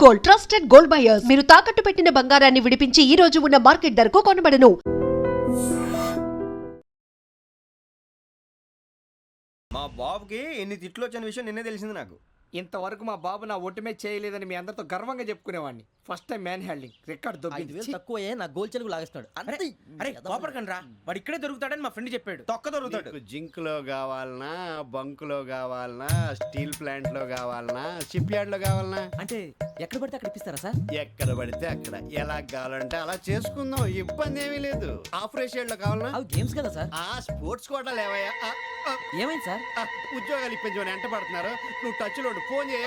Gold, trusted gold buyers. మీరు తాకట్టు పెట్టిన బంగారాన్ని విడిపించి ఈ రోజు ఉన్న మార్కెట్ ధరకు కొనబడను. మా బాబుకి ఎన్ని తిట్లు వచ్చిన విషయం నిన్నే తెలిసింది నాకు. ఇంతవరకు మా బాబు నా ఒట్టుమే చేయలేదని మీ అందరితో గర్వంగా చెప్పుకునేవాడిని. First time man handing record దొబ్బింది. తక్కువ నా గోల్ చెలుగు లాగేస్తున్నాడు. అరే కోపడకండి రా, వాడు ఇక్కడే దొరుకుతాడని మా ఫ్రెండ్ చెప్పాడు. తొక్క దొరుకుతాడు. జింక్ లో కావాలనా, బంక్ లో కావాలనా, స్టీల్ ప్లాంట్ లో కావాలనా, షిప్ యార్డ్ లో కావాలనా, అంటే ఎక్కడ పడితే అక్కడ ఇప్పిస్తారా సార్? ఎక్కడ పడితే అక్కడ ఎలా కావాలంటే అలా చేసుకుందాం, ఇబ్బంది ఏమీ లేదు. ఆపరేషన్ లో కావాలనా, అవి గేమ్స్ కదా సార్. ఆ స్పోర్ట్స్ కోటా లేవయ్యా. ఏమైంది సార్? ఉద్యోగాలు ఇప్పించమని ఎంట పడుతున్నారు. నువ్వు టచ్ లో ఫోన్ చేయ.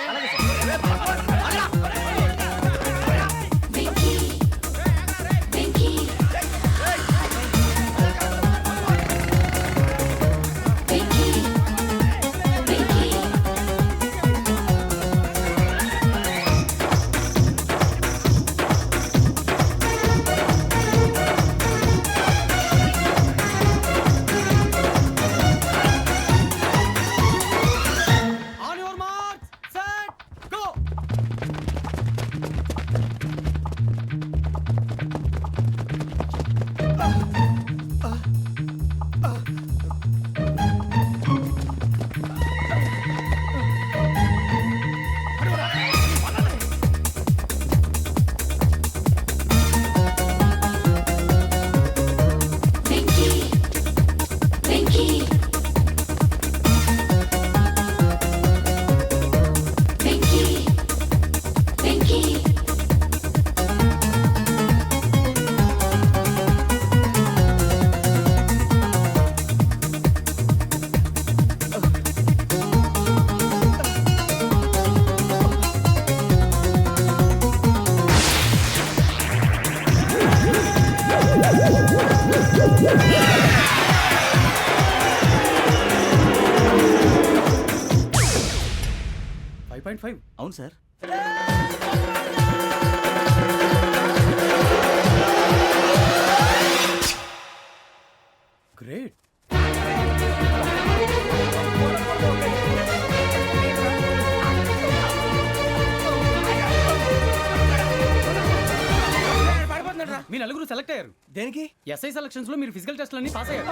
అవును సార్. గ్రేట్. మీ నలుగురు సెలెక్ట్ అయ్యారు. దేనికి? ఎస్ఐ సెలక్షన్స్ లో మీరు ఫిజికల్ టెస్ట్లన్నీ పాస్ అయ్యారు.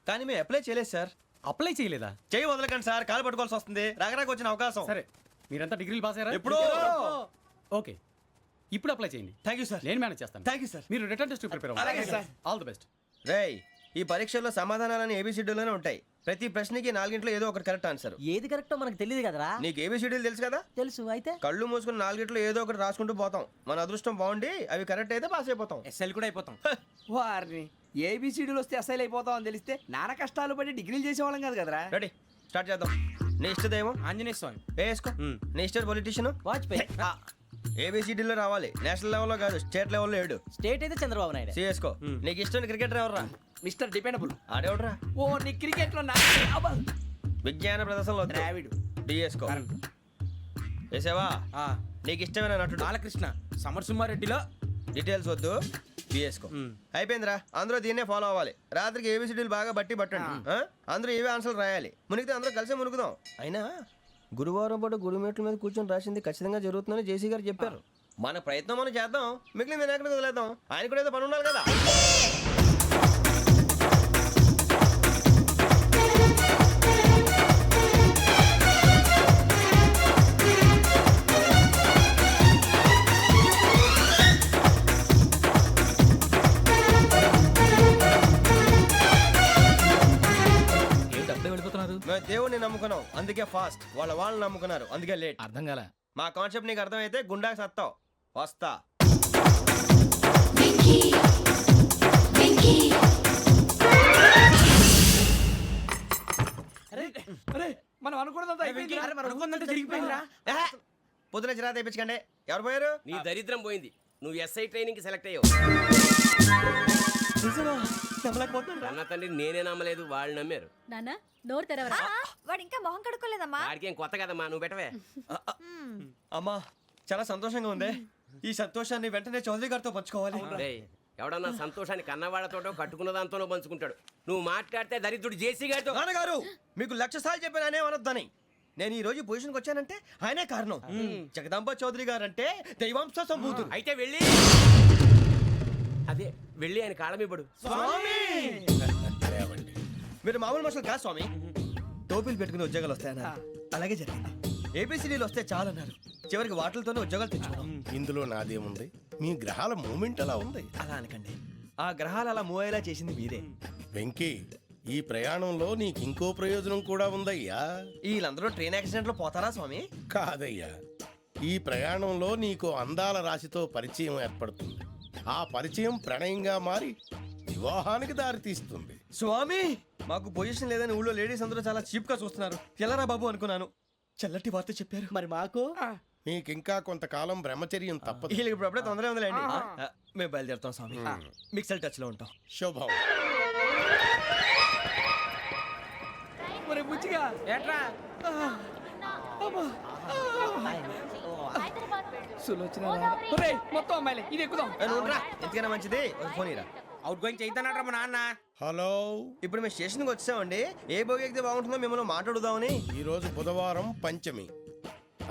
కానీ మేము అప్లై చేయలేదు సార్. అప్లై చేయలేదా? చేయి వదలకండి సార్, కాలు పట్టుకోవాల్సి వస్తుంది. రాగరాకు వచ్చిన అవకాశం. సరే, మీరంతా డిగ్రీలు పాస్ అయ్యారా? ఎప్పుడో. ఓకే, ఇప్పుడు అప్లై చేయండి. Thank you sir. నేను మేనేజ్ చేస్తాను. Thank you sir. మీరు రిటర్న్ టెస్ట్ ప్రిపేర్ అలాగే అవ్వండి. సార్. All the best. రేయ్, ఈ పరీక్షల్లో సమాధానాలని ఏబిసిడ్యూల్లోనే ఉంటాయి. ప్రతి ప్రశ్నకి 4 ఏదో ఒకటి కరెక్ట్ ఆన్సర్. ఏది కరెక్టో మనకు తెలియదు కదరా. నీకు ఏబిసిడ్యూల్ తెలుసు కదా? తెలుసు. అయితే కళ్ళు మూసుకుని 4 ఏదో ఒకటి రాసుకుంటూ పోతాం. మన అదృష్టం బాగుండి అవి కరెక్ట్ అయితే పాస్ అయిపోతాం. ఎస్ఎల్ కూడా అయిపోతాం. వారిని ఏబిసిడీలు వస్తే ఎస్ఐలు అయిపోతాం అని తెలిస్తే నాన్న కష్టాలు పడి డిగ్రీలు చేసేవాళ్ళం కాదు కదరా. రెడీ, స్టార్ట్ చేద్దాం. నీ ఇష్టదేమో ఆంజనేయ స్వామి. వేసుకో. నీ ఇష్ట పొలిటీషియన్ వాజ్పేయి. ఏబిసిడీలో రావాలి. నేషనల్ లెవెల్లో కాదు, స్టేట్ లెవెల్లో 7. స్టేట్ అయితే చంద్రబాబు నాయుడు. సిఎస్కో. నీకు ఇష్టం క్రికెటర్ ఎవర్రా? Mister dependable. ఆడేవడరా? ఓ నీ క్రికెట్ లో విజ్ఞాన ప్రదర్శనలో ద్రావిడు. డిఎస్కో. వేసావా? నీకు ఇష్టమైన నటుడు? బాలకృష్ణ. సమర్ సుమారెడ్డిలో డీటెయిల్స్ వద్దు, బిఎస్కో. అయిపోయిందిరా. అందరూ దీన్నే ఫాలో అవ్వాలి. రాత్రికి ఏబిసిడీలు బాగా బట్టి పట్టండి. అందరూ ఏవే ఆన్సర్లు రాయాలి. మునిగితే అందరూ కలిసి మునుగుదాం. అయినా గురువారం పాటు గురుమేట్ల మీద కూర్చొని రాసింది ఖచ్చితంగా జరుగుతుందని జేసీ గారు చెప్పారు. మన ప్రయత్నం మనం చేద్దాం, మిగిలింది ఎక్కడికి వదిలేద్దాం. ఆయన కూడా ఏదో పని ఉండాలి కదా. మేము దేవుడిని నమ్ముకున్నాం, అందుకే ఫాస్ట్. వాళ్ళు నమ్ముకున్నారు, అందుకే లేట్. అర్థం కాలే. మా కాన్సెప్ట్ నీకు అర్థమైతే గుండాకి సత్తావు. వస్తా. మనం అనుకున్నదంతా జరిగిపోయిందిరా. పొద్దున చిరా తెప్పించకండి. ఎవరు పోయారు? నీ దరిద్రం పోయింది. నువ్వు ఎస్ఐ ట్రైనింగ్ కి సెలెక్ట్ అయ్యావు. అన్న తండ్రి నేనే నమ్మలేదు, వాళ్ళు నమ్మారు. నాన్న నోరు తెరవరా. వాడు ఇంకా మొహం కడుక్కోలేదమ్మా. వాడికి ఏం కొత్త కదమ్మా, నువ్వు పెట్టవే. అమ్మా చాలా సంతోషంగా ఉంది. ఈ సంతోషాన్ని వెంటనే చౌదరి గారితో పంచుకోవాలి. రేయ్, ఎవడన్నా సంతోషాన్ని కన్నవాళ్లతోటో కట్టుకున్న దాంతోనో పంచుకుంటాడు. నువ్వు మాట్లాడితే దరిద్రుడు జేసీ గారితో. నాన్నగారు మీకు 1,00,000 సార్లు చెప్పాను అనే అనొద్దని. నేను ఈ రోజు ఈ పొజిషన్కి వచ్చానంటే ఆయనే కారణం. జగదాంబ చౌదరి గారు అంటే దైవాంశ సంభూతుడు. అయితే వెళ్ళి అదే వెళ్ళి ఆయన కాళ్ళమివ్వడు. మీరు మామూలు మనుషులు కాదు స్వామి. టోపీలు పెట్టుకుని ఉద్యోగాలు వస్తాయన్నారు, అలాగే జరిగింది. ఏపీసీడీలు వస్తే చాలన్నారు, చివరికి వాటిలతోనే ఉద్యోగాలు తెచ్చుకున్నాం. ఇందులో నాదేముంది? మీ గ్రహాల మూమెంట్ అలా ఉంది. అలా అనకండి, ఆ గ్రహాలు అలా మూవ్ అయ్యేలా చేసింది మీరే. వెంకీ, ఈ ప్రయాణంలో నీకు ఇంకో ప్రయోజనం కూడా ఉందయ్యా. వీళ్ళందరూ ట్రైన్ యాక్సిడెంట్ లో పోతారా స్వామి? కాదయ్యా, ఈ ప్రయాణంలో నీకు అందాల రాశితో పరిచయం ఏర్పడుతుంది. ఆ పరిచయం ప్రణయంగా మారి వివాహానికి దారితీస్తుంది. స్వామి, మాకు పొజిషన్ లేదని ఊళ్ళో లేడీస్ అందరూ చాలా చీప్ గా చూస్తున్నారు. ఎలారా బాబు అనుకున్నాను, చల్లటి వార్త చెప్పారు. మరి మాకు నీకింకా కొంతకాలం బ్రహ్మచర్యం తప్పదు. వీళ్ళకి ఇప్పుడు అప్పుడే తొందరగా ఉందిలేండి. మేము బయలుదేరుతాం స్వామి, మిక్సెల్ టచ్ లో ఉంటాం. శుభం. ఒరే బుచ్చిగా ఏట్రా సులోచన మొత్తం అమ్మాయిలే, ఇది ఎక్కుదాం. ఎందుకైనా మంచిది ఒక ఫోన్ ఇరా. అవుట్ గోయింగ్ చేద్దానట్రా మా నాన్న. హలో, ఇప్పుడు మేము స్టేషన్కి వచ్చామండి. ఏ బోగి ఎక్కితే బాగుంటుందో మిమ్మల్ని మాట్లాడుదామని. ఈరోజు బుధవారం పంచమి,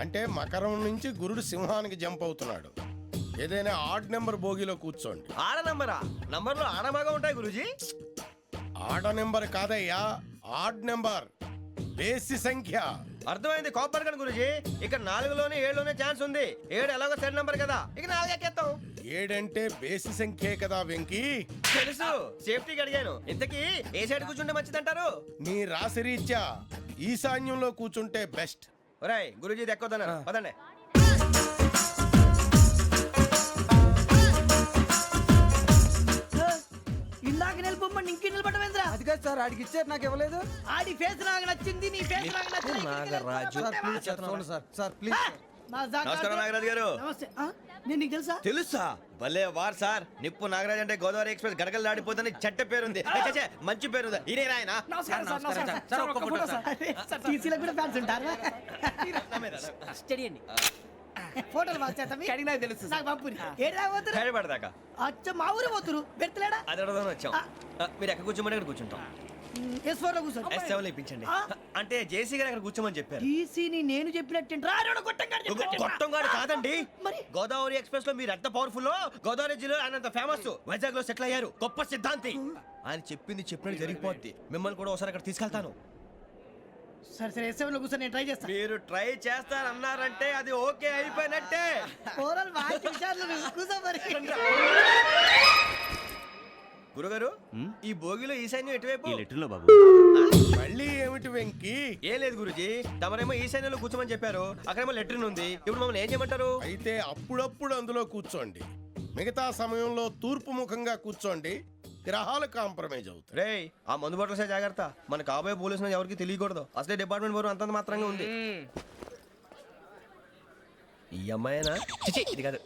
అంటే మకరం నుంచి గురుడు సింహానికి జంప్ అవుతున్నాడు. ఏదైనా ఆడ్ నెంబర్ బోగిలో కూర్చోండి. ఆడ నంబరా? నంబర్లు ఆడమాగా ఉంటాయి గురూజీ. ఆడ నెంబర్ కాదయ్యా, ఆడ్ నెంబర్, బేసి సంఖ్య. అర్థమైంది, కాపర్ కానీ గురూజీ. ఇక్కడ 4లోనే 7లోనే ఛాన్స్ ఉంది. 7 ఎలాగో సెడ్ నంబర్ కదా, ఇక 4 ఎక్కేస్తాం. 7 అంటే బేసి సంఖ్యే కదా వెంకీ. తెలుసు, సేఫ్టీకి అడిగాను. ఇంతకీ ఏ సైడ్ కూర్చుంటే మంచిదంటారు? నీ రాశి రీత్యా ఈశాన్యంలో కూర్చుంటే బెస్ట్. ఒరాయ్ గురూజీ దెక్కొద్దన్నారు, పదండి. ఇందాక నిలబొమ్మని ఇంకే నిలబడమేంద్రా? అది కాదు సార్, ఆడికి ఇచ్చారు, నాకు ఇవ్వలేదు. ఆడి ఫేస్ నాకు నచ్చింది, నీ ఫేస్ నాకు నచ్చింది. Sir please. నమస్కారం నాగరాజు గారు. నమస్తే. నేను నీకు తెలుసా? తెలుసా? భలే వార్ సార్. నిప్పు నాగరాజ్ అంటే గోదావరి ఎక్స్ప్రెస్ గడగలు దాడిపోతుంది చెట్ట పేరుంది. ఛే, మంచి పేరు. ఈయన ఆయన నమస్కారం సార్, నమస్కారం సార్. ఒక్క ఫోటో సార్. సార్ టీసీలో కూడా ఫ్యాన్స్ ఉంటారా? స్టడీ అండి. ఫోటోలు మార్చేస్తాం. కడిగి నాకు తెలుసు సార్. నాకు పంపుని ఏడా పోతురు? హైదరాబాద్ అచ్చ మా ఊరు పోతురు. పెడతలేడా? అది అడగదామని వచ్చాం. మీరు ఎక్కడ కూర్చోమని అక్కడ కూర్చుంటాం. S4 లో కూర్చో. S7 ఇప్పించండి. అంటే జేసీ గారు అక్కడ కూర్చోమని చెప్పారు. టీసీని నేను చెప్పినట్టు గొట్టంగాడు కాదండి, మరి గోదావరి ఎక్స్ప్రెస్ లో మీరు ఎంత పవర్ఫుల్, గోదావరి జిల్లా ఆయన ఫేమస్, వైజాగ్ లో సెటిల్ అయ్యారు, గొప్ప సిద్ధాంతి. ఆయన చెప్పింది చెప్పినట్టు జరిగిపోద్ది. మిమ్మల్ని కూడా ఒకసారి అక్కడ తీసుకెళ్తాను. సరే సరే S7 లో కూర్చో, నేను ట్రై చేస్తాను. మీరు ట్రై చేస్తారన్నారంటే అది ఓకే అయిపోయినట్టే. ఓవరాల్ వాయిస్ విషయాలు కూర్చో మరి. గురుగారు, ఈ భోగిలో ఈశాన్యం ఎటువైపు? మళ్ళీ ఏమిటి వెంకీ? ఏం లేదు గురుజీ, తమరేమో ఈశాన్యంలో కూర్చోమని చెప్పారు, అక్కడేమో లెట్రిన్ ఉంది. ఇప్పుడు మమ్మల్ని ఏం చేయమంటారు? అయితే అప్పుడప్పుడు అందులో కూర్చోండి, మిగతా సమయంలో తూర్పు ముఖంగా కూర్చోండి. గ్రహాలు కాంప్రమైజ్ అవుతాయి. రేయ్, ఆ మందు బాటలసే జాగ్రత్త. మన కాబోయే పోలీసులు ఎవరికి తెలియకూడదు. అసలే డిపార్ట్మెంట్ బోరు అంతంత మాత్రంగా ఉంది. ఈ అమ్మాయినా? చిచి, ఇది కాదు.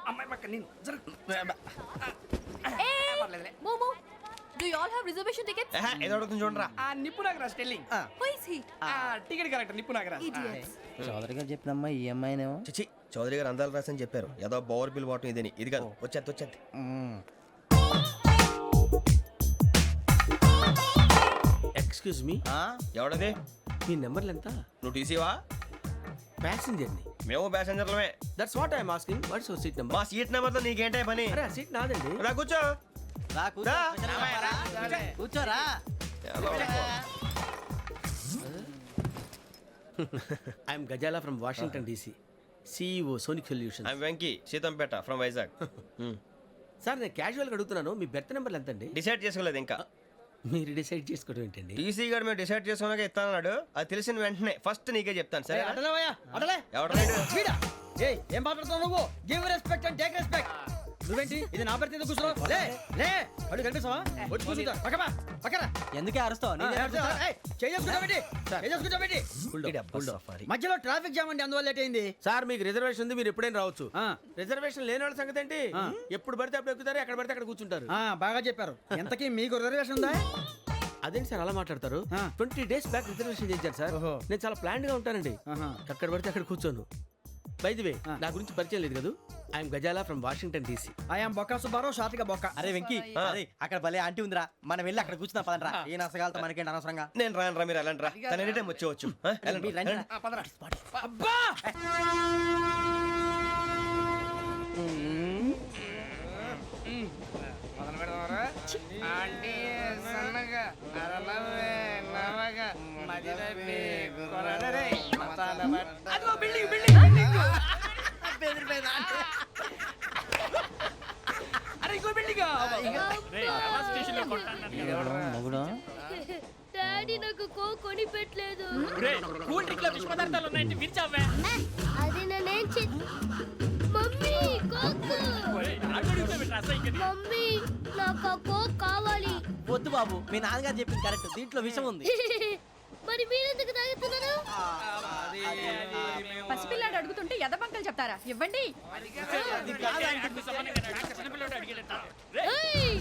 అమ్మాయి పక్క నేను Momo, do you all have reservation tickets? ఏదో అడుగుతుంది చూడరా. ఆ నిప్పు Nagaraj sterling. Who is he? Ticket correct, నిప్పు నాగరాజ్. Idiots. చౌదరి గారు చెప్పినమ్మా ఈ అమ్మాయినేమో. చిచి, చౌదరి గారు అందాలు రాసని చెప్పారు. ఏదో బోర్ బిల్ వాటం ఇదని. ఇది కాదు, వచ్చేది. Excuse me, ఎవడది? మీ నెంబర్లు ఎంత? నువ్వు టీసీవా? ప్యాసింజర్ ని. మేము ప్యాసెంజర్లమే. That's what I'm asking. What's your seat number? మా సీట్ నెంబర్తో నీకేంటే పని? అరే ఆ సీట్ నాదండి. రా కూర్చో. రా. కూర్చోరా. I'm Gazala from Washington DC, CEO Sonic Solution. I'm Venky, Seethampeta from Vizag. Sir నేను క్యాజువల్గా అడుగుతున్నాను, మీ బెర్త్ నెంబర్లు ఎంత అండి? డిసైడ్ చేసుకోలేదు ఇంకా. మీరు డిసైడ్ చేసుకోవడం ఏంటండి? టీసీ గారు మేము డిసైడ్ చేసుకున్నాక ఇస్తానన్నాడు. అది తెలిసిన వెంటనే ఫస్ట్ నీకే చెప్తాను. సరే అడలే ఎవరు? ఏం మాట్లాడుతావు నువ్వు? Give respect and take respect. నువ్వేంటి ఇది నా పరిస్థితి ఎందుకు కూర్చున్నావు? లే లే, అడుగు కనిపిస్తావా? వచ్చి కూర్చుంటా. పక్కన ఎందుకే అరుస్తావు? మధ్యలో ట్రాఫిక్ జామ్ అండి, అందువల్ల లేట్ అయింది. సార్ మీకు రిజర్వేషన్ ఉంది, మీరు ఎప్పుడైనా రావచ్చు. రిజర్వేషన్ లేని వాళ్ళ సంగతి ఏంటి? ఎప్పుడు పడితే అప్పుడు ఎక్కుతారు, ఎక్కడ పడితే అక్కడ కూర్చుంటారు. బాగా చెప్పారు. ఎంతకీ మీకు రిజర్వేషన్ ఉందా? అదేంటి సార్ అలా మాట్లాడతారు? 20 days బ్యాక్ రిజర్వేషన్ చేశారు సార్. నేను చాలా ప్లాన్డ్ గా ఉంటానండి. అక్కడ పడితే అక్కడ కూర్చోను. బై ది వే నా గురించి పరిచయం లేదు కదా, I'm Gazala from Washington DC. I'm Bokka Subbarao షార్ట్గా బొక్క. అరే వెంకీ అరే అక్కడ భలే ఆంటీ ఉందిరా, మనం వెళ్ళి అక్కడ కూర్చున్నా పదంరా. ఏ నసగాలతో మనకేంటి అనవసరంగా. నేను రాను రా, మీరు వెళ్ళండి రా. తన ఎనీ టైం వచ్చేవచ్చు. వెళ్ళండి, వెళ్ళండి. అబ్బా మొదలు పెడదామరా? ఆంటీ సన్నగా అరలవే నవగా మదిరపి కొరడరే మతాల బట్ట. అదిగో బిల్డింగ్ బిల్డింగ్ బిల్డింగ్. అరే ఇంకో బిల్డింగ్. డాడీ నాకు కోక్ కొని పెట్టలేదు. కూల్ డ్రింక్ లో విష పదార్థాలు ఉన్నాయంటే విరిచావే. అది నేనేం మమ్మీ కోక్. మమ్మీ నాకు ఆ కోక్ కావాలి. వద్దు బాబు, మీ నాన్నగారు చెప్పింది కరెక్ట్, దీంట్లో విషయం ఉంది. మరి మీరెందుకు తాగుతున్నారు? పసిపిల్లాడు అడుగుతుంటే ఎదబంకలు చెప్తారా? ఇవ్వండి. ఏయ్!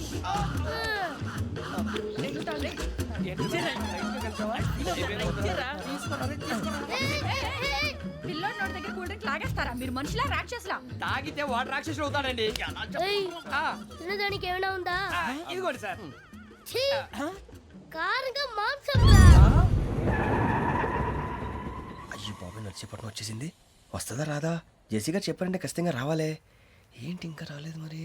పిల్లోడి నోటి దగ్గర కూల్ డ్రింక్ లాగేస్తారా? మీరు మనుషులా రాక్షసులా? తాగితే వాడు రాక్షసుడు అవుతాడండి. ఏయ్! తినడానికి ఏమైనా ఉందా? ఇదిగోండి సార్. ఛీ! కారంగా మాంసం రా. అయ్యో బాబాయ్, నడిచేపట్నం వచ్చేసింది. వస్తుందా రాదా? జెసీ గారు చెప్పారంటే ఖచ్చితంగా రావాలే. ఏంటి ఇంకా రాలేదు మరి?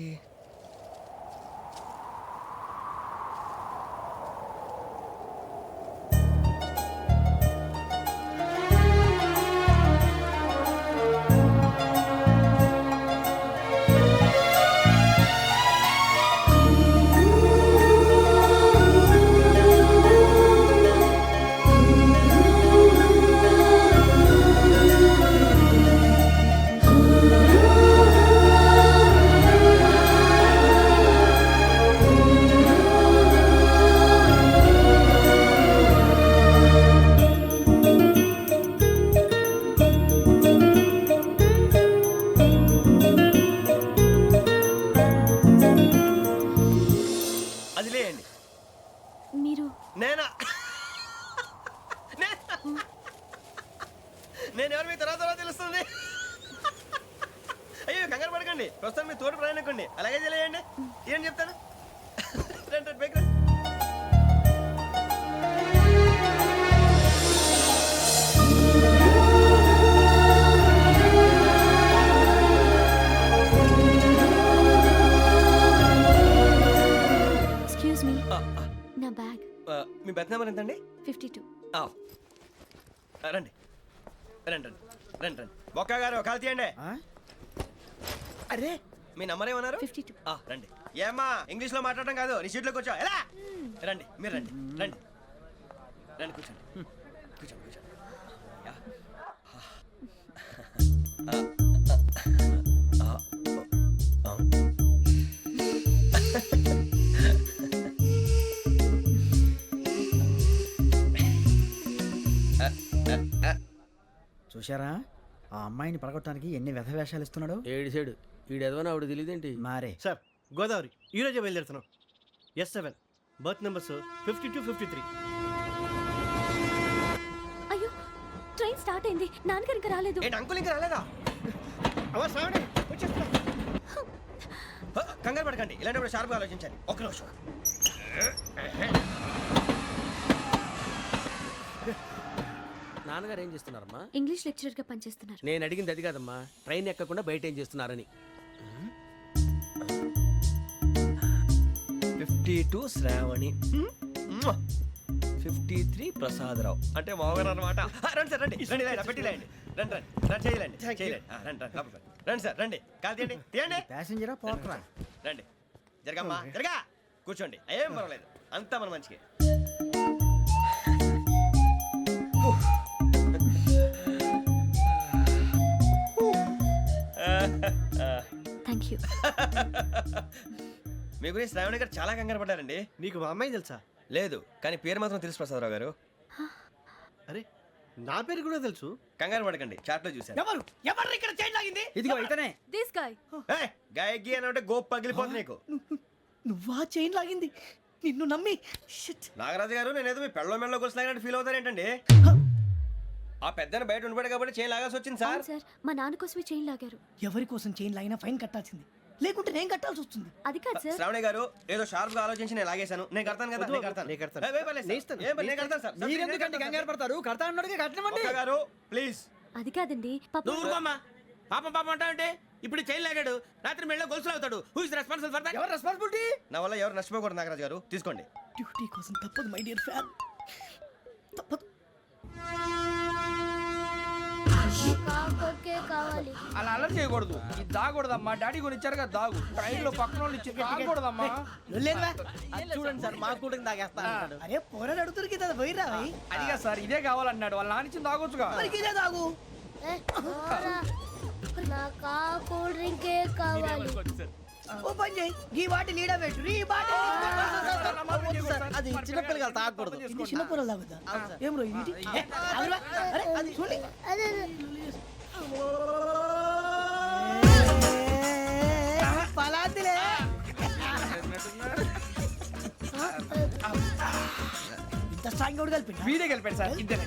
అది లేయండి. మీరు నేనా? నేను ఎవరు మీ తర్వాత తెలుస్తుంది. అయ్యో కంగారు పడకండి, ప్రస్తుతం మీ తోటి ప్రయాణకండి. అలాగే తెలియండి. ఏం చెప్తాను? రండి, బైక్ రండి. ఎక్స్క్యూజ్ మీ, నా బ్యాగ్. మీ బెత్ నెంబర్ ఎంతండి? 52. రండి రండి రండి రండి రండి. బొక్క గారు కాల్ తీయండి. అరే మీ నంబర్ ఏమన్నారు? 52. రండి. ఏమ్మా ఇంగ్లీష్ లో మాట్లాడడం కాదు, నీ సీట్లో కూర్చో. ఎలా? రండి, మీరు రండి రండి రండి, కూర్చోండి కూర్చోండి కూర్చోండి. యా. చూశారా ఆ అమ్మాయిని పడగొట్టడానికి ఎన్ని వ్యధ వేషాలు ఇస్తున్నాడు. ఏడు సైడు ఈడు ఎదవని ఆవిడ తెలియదేంటి. మారే సార్ గోదావరి ఈరోజే బయలుదేరుతున్నాం. S7 berth numbers 52, 53. అయ్యో, ట్రైన్ స్టార్ట్ అయింది. నాన్నగారు ఇంకా రాలేదు. ఏంటి అంకుల్ ఇంకా రాలేదా? కంగారు పడకండి, ఇలాంటప్పుడు షార్ప్గా ఆలోచించండి. ఒక్క నిమిషం. నాన్నగారు ఏం చేస్తున్నారమ్మా? ఇంగ్లీష్ లెక్చరర్ గా పనిచేస్తున్నారు. నేను అడిగింది అది కాదమ్మా, ట్రైన్ ఎక్కకుండా బయట ఏం చేస్తున్నారని. 52 శ్రావణి, 53 ప్రసాదరావు అంటే మామగారు అనమాట. రండి సార్, రండి రండి, ఇలా పెట్టి లేండి. రండి రండి రండి, చేయలేండి చేయలేండి. రండి రండి లోపలికి రండి. రండి సార్, రండి, కాలు తీయండి తీయండి. ప్యాసింజరా పోట్రా. రండి, జరగమ్మా జరగా, కూర్చోండి. ఏం పర్వాలేదు, అంతా మన మంచికి. Thank you. మీ గురించి శ్రావణి గారు చాలా కంగారు పడ్డారండి. నీకు మా అమ్మాయి తెలుసా? లేదు, కానీ పేరు మాత్రం తెలుసు ప్రసాదరావు గారు. అరే నా పేరు కూడా తెలుసు. కంగారు పడకండి, చాట్ లో చూశాను. ఎవరు ఎవరు ఇక్కడ చైన్ లాగింది? ఇదిగో ఇతనే. This guy. గాయకి అని అంటే గోప్ పగిలిపోతుంది నీకు. నువ్వా చైన్ లాగింది? నిన్ను నమ్మి. నాగరాజు గారు, నేనేదో మీ పెళ్ళ మెళ్ళలో గురిసిలాగినట్టు ఫీల్ అవుతారేంటండి? ఆ పెద్దని బయట ఉండిపోయాడు కాబట్టి చేయి లాగాల్సి వచ్చింది సార్. సార్ మా నాన్న కోసమే చైన్ లాగారు. ఎవరి కోసం చైన్ లాగినా ఫైన్ కట్టాల్సింది, లేకుంటే నేను కట్టాల్సి వస్తుంది. అది కాదు సార్. శ్రావణి గారు ఏదో షార్ప్ గా ఆలోచించి నేను లాగేశాను. నేను కడతాను కదా, నేను కడతాను. నేను కడతాను. ఏ, పర్లేదు సార్. ఏ, నేను కడతాను సార్. మీరెందుకంటే కంగారు పడతారు? కడతా అన్నాడుగా కట్టమండి. ఒక్క గారు ప్లీజ్. అది కాదండి పాప. నువ్వు ఊరుకోమ్మా. పాపం పాపం అంటావంటే ఇప్పుడు చైన్ లాగాడు, రాత్రి మెళ్ళ గొలుసులు అవుతాడు. Who is responsible for that? ఎవరు రెస్పాన్సిబిలిటీ? నా వల్ల ఎవరు నష్టపోకూడదు నాగరాజు గారు, తీసుకోండి. డ్యూటీ కోసం తప్పదు మై డియర్ ఫ్యాన్, తప్పదు. అలా అలర్ట్ చేయకూడదు. ఇది దాగకూడదమ్మా. డాడీ కొని ఇచ్చారు కదా దాగు. ట్రైన్ లో పక్కన వాళ్ళు ఇచ్చి దాగకూడదమ్మా. లేదువా? చూడండి సార్, మా కూడా తాగేస్తా. అరే పోరాడు అడుగుతారు కదా, పోయిరా భయ్. అదిగా సార్, ఇదే కావాలన్నాడు. వాళ్ళ నాన్న ఇచ్చింది తాగొచ్చుగా. మరి ఇదే తాగు. ఓ పని చేయి, ఈ బాటి లీడ పెట్టు. ఈ బాటి అది చిన్నపిల్లలు తాగకూడదు. ఇది చిన్న పొరలు తాగుతా. ఏం రో ఇది? అరే అది చూడండి. పలాతిలే. ఇంత స్ట్రాంగ్ కూడా కలిపి వీడే గెలిపాడు సార్. ఇద్దరే.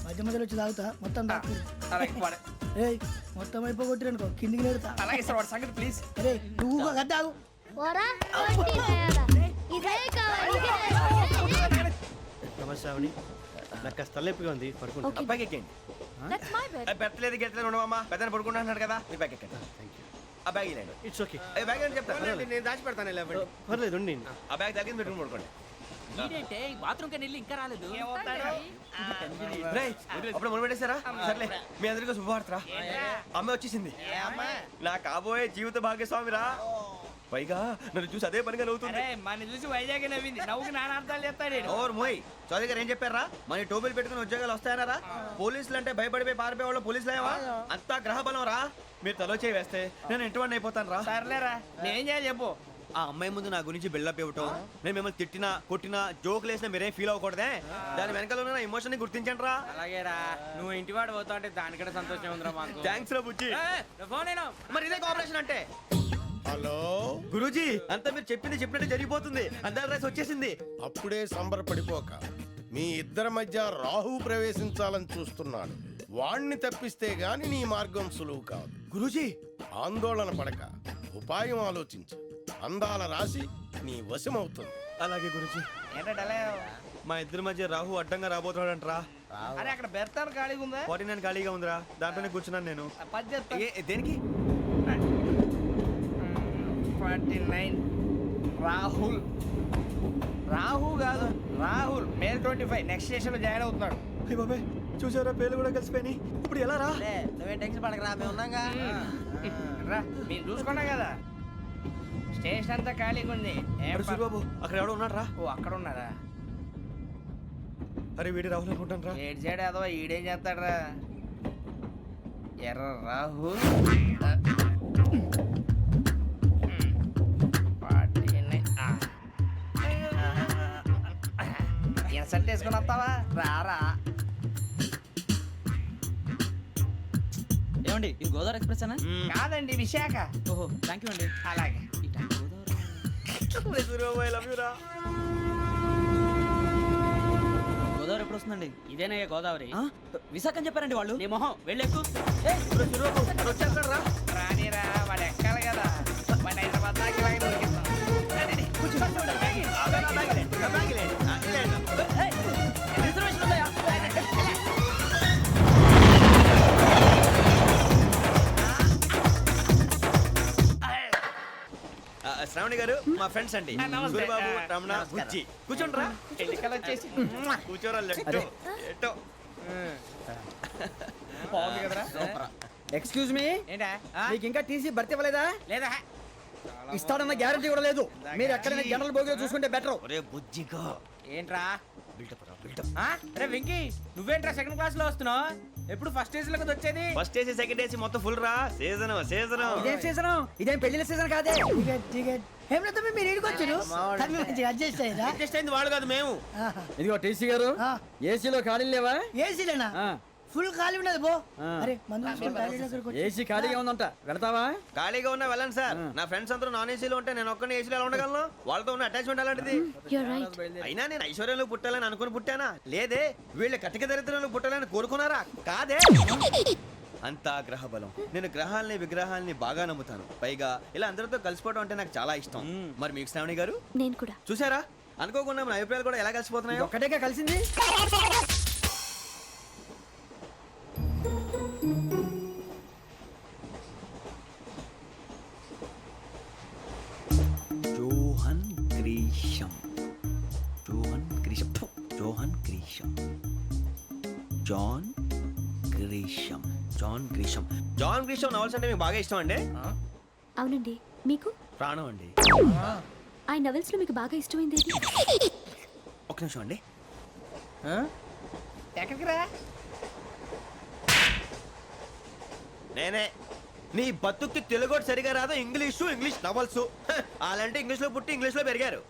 మధ్య మధ్యలో వచ్చి తాగుతా, మొత్తం తాగు. అలాగే వాడు. ఏయ్ మొత్తం అయిపోగొట్టి అనుకో, కిందికి నేడుతా. అలాగే సార్, వాడు సంగతి ప్లీజ్. అరే నువ్వు కదా తాగు. నమస్తే శ్రావణి, నాకు కాస్త తలెప్పిగా ఉంది, పడుకుంటా. Okay. బ్యాగ్ ఎక్కండి. That's my bed. పెట్టలేదు గెట్టలేదు ఉండవమ్మా. పెద్దని పడుకుంటున్నాడు కదా, మీ బ్యాగ్ ఎక్కండి. ఆ బ్యాగ్ ఇలాండి. ఇట్స్ ఓకే, ఏ బ్యాగ్ అని చెప్తాను. నేను దాచి పెడతాను. పర్లేదు ఉండి. ఆ బ్యాగ్ తగ్గింది పెట్టుకుని పడుకోండి. బాత్రూమ్ కి వెళ్ళి ఇంకా రాలేదు. రేయ్, అప్పుడు మొదలు పెట్టేశారా? సర్లే, మీ అందరికీ శుభవార్తరా. అమ్మ వచ్చేసింది. నా కాబోయే జీవిత భాగ్యస్వామిరా. పైగా నన్ను చూసి అదే పనిగా నవ్వుతుంది. మన చూసి వైజాగ్ నవ్వింది. నవ్వుకి నాన్న అర్థాలు చెప్తాడు. ఓర్ మోయ్, చౌదరి గారు ఏం చెప్పారా? మన టోబీలు పెట్టుకుని ఉద్యోగాలు వస్తాయన్నారా? పోలీసులు అంటే భయపడిపోయి పారిపోయే వాళ్ళు పోలీసులేవా? అంతా గ్రహ బలం రా. మీరు తలో చేయి వేస్తే నేను ఇంటివాడిని అయిపోతాను రా. సర్లేరా, నేనేం చేయాలి చెప్పు. ఆ అమ్మాయి ముందు నా గురించి బిల్డప్ ఇవ్వటం, నేను మిమ్మల్ని తిట్టినా కొట్టినా జోకులు వేసినా మీరేం ఫీల్ అవ్వకూడదే. దాని వెనకాల ఉన్న ఎమోషన్ ని గుర్తించండి రా. అలాగేరా, నువ్వు ఇంటివాడు పోతా అంటే దానికంటే సంతోషం ఉందిరా మాకు. థ్యాంక్స్ రా బుజ్జి. ఫోన్ అయినా మరి ఇదే కోఆపరేషన్ అంటే. హలో, గురూజీ, అంతా మీరు చెప్పింది చెప్పినట్టు జరిగిపోతుంది. అందరి రైస్ వచ్చేసింది. అప్పుడే సంబరపడిపోక. మీ ఇద్దరి మధ్య రాహు ప్రవేశించాలని చూస్తున్నాడు. వాణ్ణి తప్పిస్తే గాని నీ మార్గం సులువు కాదు. గురూజీ, ఆందోళన పడక, ఉపాయం ఆలోచించు. అందాల రాశి నీ వశమవుతుంది. అలాగే గురూజీ. ఏంటంటే మా ఇద్దరి మధ్య రాహు అడ్డంగా రాబోతున్నాడంట్రా. అరే అక్కడ బెర్తాను ఖాళీగా ఉందా? 49 ఖాళీగా ఉందిరా, దాంట్లోనే కూర్చున్నాను నేను. పది చెప్తా. దేనికి? 49 రాహుల్. రాహు కాదు, రాహుల్. మే 25 నెక్స్ట్ స్టేషన్ లో జాయిన్ అవుతున్నాడు. అయ్య బాబాయ్, చూసారా పేర్లు కూడా కలిసిపోయినాయి. ఇప్పుడు ఎలా రా? నువ్వేం టెన్షన్ పడకరా, మేము ఉన్నాగా. రా, మీరు చూసుకున్నా కదా. స్టేషన్ అంతా ఖాళీగా ఉంది. అరే సూరిబాబు, అక్కడ ఎవడో ఉన్నాడు రా. ఓ అక్కడ ఉన్నారా? అరే వీడి రాహుల్ అనుకుంటాను రా. ఏడు సైడ్ అదో ఈడేం చేస్తాడరా? ఎర్ర రాహు. ఇన్సర్ట్ వేసుకుని వస్తావా? రారా. ఏమండి ఇది గోదావరి ఎక్స్ప్రెస్ అనా? కాదండి, విశాఖ. ఓహో థ్యాంక్ యూ అండి. అలాగే. సూరిబాబు, ఐ లవ్ యు రా. గోదావరి ఎప్పుడు వస్తుందండి? ఇదేనయ్య గోదావరి. విశాఖ అని చెప్పారండి వాళ్ళు. నీ మొహం వెళ్ళెక్కు. వచ్చేస్తాడు రా. రానిరా, వాడు ఎక్కాలి కదా. వాడు హైదరాబాద్ దాకా ఇలాగే దొరికిస్తాం. శ్రావణి గారు మా ఫ్రెండ్స్ అండి. నమస్తే. సూరిబాబు, రమణ, బుజ్జి. కూర్చోండి రా. ఎన్నికలు వచ్చేసి కూర్చోరా. లెట్టో ఎట్టో. బాగుంది కదరా. ఎక్స్క్యూజ్ మీ, ఏంటా? మీకు ఇంకా టీసీ భర్తీ ఇవ్వలేదా? లేదా ఇస్తాడన్న గ్యారంటీ కూడా లేదు. మీరు ఎక్కడైనా జనరల్ బోగిలో చూసుకుంటే బెటర్. ఒరే బుజ్జిగా, ఏంట్రా? బిల్డప్ రా, బిల్డప్. అరే వెంకీ, నువ్వేంట్రా సెకండ్ క్లాస్ లో వస్తున్నావు? ఎప్పుడు ఫస్ట్ ఏసీ లో వచ్చేది? ఫస్ట్ ఏసీ సెకండ్ ఏసీ మొత్తం ఫుల్ రా. Season season. ఇదేం సీజన్? ఇదేం పెళ్లిల సీజన్ కాదే. ఏమిటో మీరు ఇడికొచ్చారు, అడ్జస్ట్ అయ్యారా? అడ్జస్ట్ అయింది వాళ్ళు కాదు, మేము. ఇదిగో టీసీ గారు, ఏసీలో ఖాళీ లేవా? ఏసీలేనా? ఫుల్ ఖాళీ ఉండదు పో ఆ. అరే మందు తీసుకొని toilet దగ్గరకు వచ్చి- ఏసీ ఖాళీగా ఉందంట వెళతావా ఖాళీగా ఉన్నా వెళ్ళండి సార్ నా ఫ్రెండ్స్ అందరూ నాన్ ఏసీలో ఉంటే నేను ఒక్కనే ఏసీలో ఎలా ఉండగలను వాళ్ళతో ఉన్న అటాచ్మెంట్ అలాంటిది You're right. అయినా నేను ఐశ్వర్యంలో పుట్టాలని అనుకుని పుట్టానా లేదే వీళ్ళ కటిక దరిద్రంలో పుట్టాలని కోరుకున్నారా కాదే అంతా గ్రహ బలం నేను గ్రహాలని విగ్రహాలని బాగా నమ్ముతాను పైగా ఇలా అందరితో కలిసిపోవడం అంటే నాకు చాలా ఇష్టం మరి మీకు శ్రావణి గారు నేను కూడా. చూసారా అనుకోకుండా మన అభిప్రాయాలు కూడా ఎలా కలిసిపోతున్నాయో ఒక్కటేగా కలిసింది జోహన్ గ్రీషం జోహన్ గ్రీషం ఫు, John Grisham John Grisham John Grisham John గ్రీషం నవల్స్ అంటే మీకు బాగా ఇష్టం అండి అవునండి. మీకు ప్రాణం అండి ఆ నవెల్స్ లో మీకు బాగా ఇష్టమైంది ఏది? ఒక నిమిషం అండి ఎక్కడికి రా నేనే నీ బతుక్కి తెలుగు సరిగా రాదు ఇంగ్లీష్ నవల్స్ అలాంటి ఇంగ్లీష్ లో పుట్టి ఇంగ్లీష్ లో పెరిగారు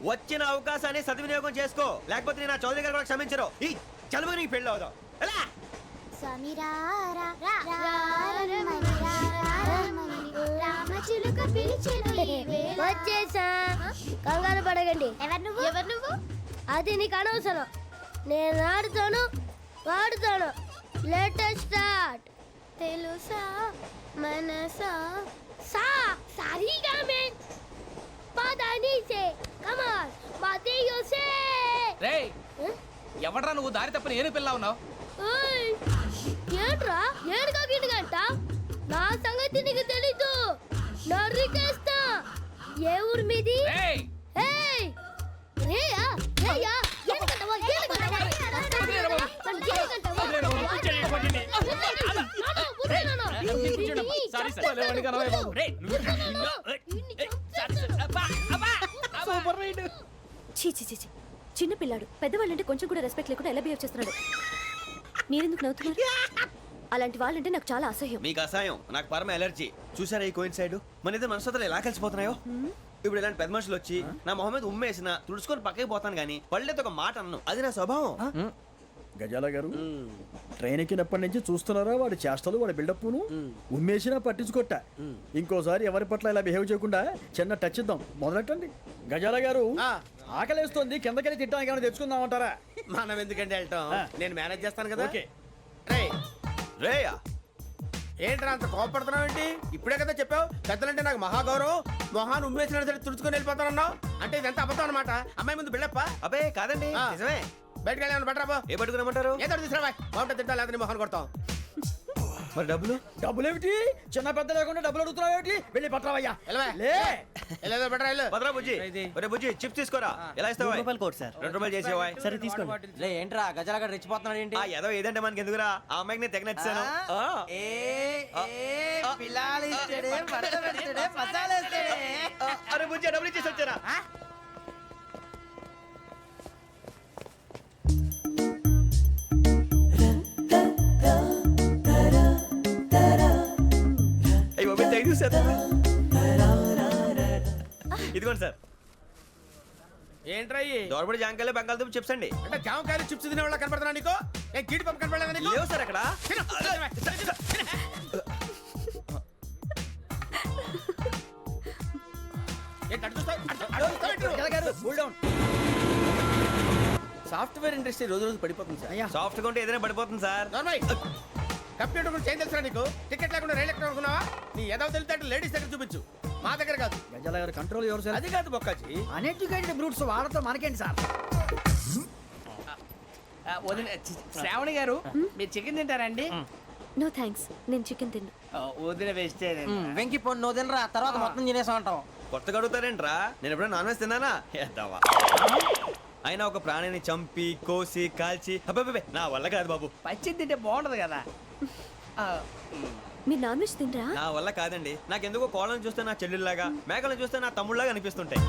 వచ్చిన అవకాశాన్ని సద్వినియోగం చేసుకో లేకపోతే నేను నా చౌదరి గారు కూడా క్షమించరు ఈ చదువు నీకు పెళ్ళి అవుదాం ఎలా వచ్చేసా కంగారు పడగండి ఎవరు నువ్వు అది నీకు అనవసరం నేను ఆడుతాను వాడుతాను లేటెస్ట్ స్టార్ట్ తెలుసా మనసా సా సారీగా మే పదని సే కమాన్ మాదేయో సే రేయ్ ఎవడ్రా నువ్వు దారి తప్పని ఏను పిల్ల ఉన్నావు ఓయ్ ఏంట్రా ఏడుగా గిడుగంట నా సంగతి నీకు తెలీదు నరికేస్తా ఏ ఊరు మీది రేయ్ ఏయ్ రేయా రేయా ఏడుగంటవా ఏడుగంటవా సారీ సార్ రేయ్ సూపర్ రైడ్ చీ చీ చీ చీ. చిన్న పిల్లాడు పెద్దవాళ్ళంటే కొంచెం కూడా రెస్పెక్ట్ లేకుండా ఎలా బిహేవ్ చేస్తున్నాడు. మీరెందుకు నవ్వుతున్నారు? అలాంటి వాళ్ళంటే నాకు చాలా అసహ్యం. మీకు అసహాయం నాకు పరమ ఎలర్జీ చూసారా ఈ కోయిన్ సైడ్ మన ఇద్దరు మనసుతో ఎలా కలిసిపోతున్నాయో ఇప్పుడు ఇలాంటి పెద్ద మనుషులు వచ్చి నా మొహం మీద ఉమ్మేసిన తుడుచుకొని పక్కకి పోతాను కానీ పళ్ళేతో ఒక మాట అన్ను అది నా స్వభావం గజాల గారు ట్రైన్ ఎక్కినప్పటి నుంచి చూస్తున్నారా వాడి చేష్టలు వాడి బిల్డప్ను ఉమ్మేసినా పట్టించుకోట ఇంకోసారి ఎవరి పట్ల ఇలా బిహేవ్ చేయకుండా చిన్న టచ్ ఇద్దాం మొదలెట్టండి గజాల గారు ఆకలేస్తోంది కిందకెళ్ళి తిట్టడానికి ఏమైనా తెచ్చుకుందామంటారా మనం ఎందుకంటే వెళ్తాం నేను మేనేజ్ చేస్తాను కదా ఓకే రేయ్ రేయా ఏంట్రా అంత కోపడుతున్నావు ఏంటి ఇప్పుడే కదా చెప్పావు పెద్దలంటే నాకు మహాగౌరవం మొహాన్ని ఉమ్మేసిన సరే తుడుచుకొని వెళ్ళిపోతానన్నావు అంటే ఇదంతా అబద్ధం అనమాట అమ్మాయి ముందు బిళ్ళప్ప అబ్బే కాదండి ఆ. నిజమే బయటకు వెళ్ళాను బట్రాబో ఏ పట్టుకురమ్మంటారు ఏదో తీసుకురా బాగుంటుంది తింటా లేదా మొహాన్ని కొడతాం మరి డబ్బులు డబ్బులేమిటి చిన్న పెద్ద లేకుండా డబ్బులు అడుగుతున్నావు ఏమిటి వెళ్ళి పట్టరావయ్యా వెళ్ళవా? లే వెళ్ళేదో బట్రా వెళ్ళు భద్రా బుజ్జి ఒరే బుజ్జి చిప్స్ తీసుకోరా ఎలా ఇస్తావా కోట్ సార్ 2 రూపాయలు చేసేవా సరే తీసుకోండి లే ఏంట్రా గజాల గారు రెచ్చిపోతున్నాడు ఏంటి ఆ ఏదో ఏదంటే మనకి ఎందుకురా ఆ అమ్మాయికి నేను తెగ నచ్చాను అరే బుజ్జి డబ్బులు ఇచ్చేసి వచ్చారా అయ్యో తెగ చూసేది ఇదిగోండి సార్ ఏంట్రా ఇయి? దోరబడి జాంకాయలు బంగాళదుంప చిప్స్ అండి అంటే జామకాయలు చిప్స్ తినే వాళ్ళ కనపడుతున్నా నీకు ఏ గీడి పంప కనపడలేదా నీకు లేవు సార్ అక్కడ తిను, తిను, తిను. ఏంటి అటు చూస్తావు? అటు చూస్తావు ఏంటి? గజాల గారు కూల్ డౌన్ సాఫ్ట్వేర్ ఇండస్ట్రీ రోజు రోజు పడిపోతుంది సార్ అయ్యా సాఫ్ట్ గా ఉంటే ఏదైనా పడిపోతుంది సార్ నార్మల్ కంప్యూటర్ గురించి ఏం తెలుసా నీకు టికెట్ లేకుండా రైలు ఎక్కడ అనుకున్నావా నీ ఏదో తెలితే లేడీస్ దగ్గర చూపించు మా దగ్గర కాదు గజాల గారు కంట్రోల్ ఎవరు సార్ అది కాదు బొక్కాజీ అన్ఎడ్యుకేటెడ్ బ్రూట్స్ వాడతో మనకేంటి సార్ శ్రావణి గారు మీరు చికెన్ తింటారండి నో థ్యాంక్స్. నేను చికెన్ తిన్ను. వదిన వేస్తే వెంకి పొన్ను నువ్వు తినరా తర్వాత మొత్తం తినేసా ఉంటాం కొత్తగా అడుగుతారేంట్రా నేను ఎప్పుడైనా నాన్ వెజ్ తిన్నానా ఎద్దావా అయినా ఒక ప్రాణిని చంపి కోసి కాల్చి అబ్బబ్బబ్బే, నా వల్ల కాదు బాబు పచ్చి తింటే బాగుంటది కదా మీరు నాన్ వెజ్ తినరా? నా వల్ల కాదండి నాకెందుకో కోళ్ళని చూస్తే నా చెల్లెళ్ళలాగా మేకలను చూస్తే నా తమ్ముళ్ళలాగా అనిపిస్తుంటాయి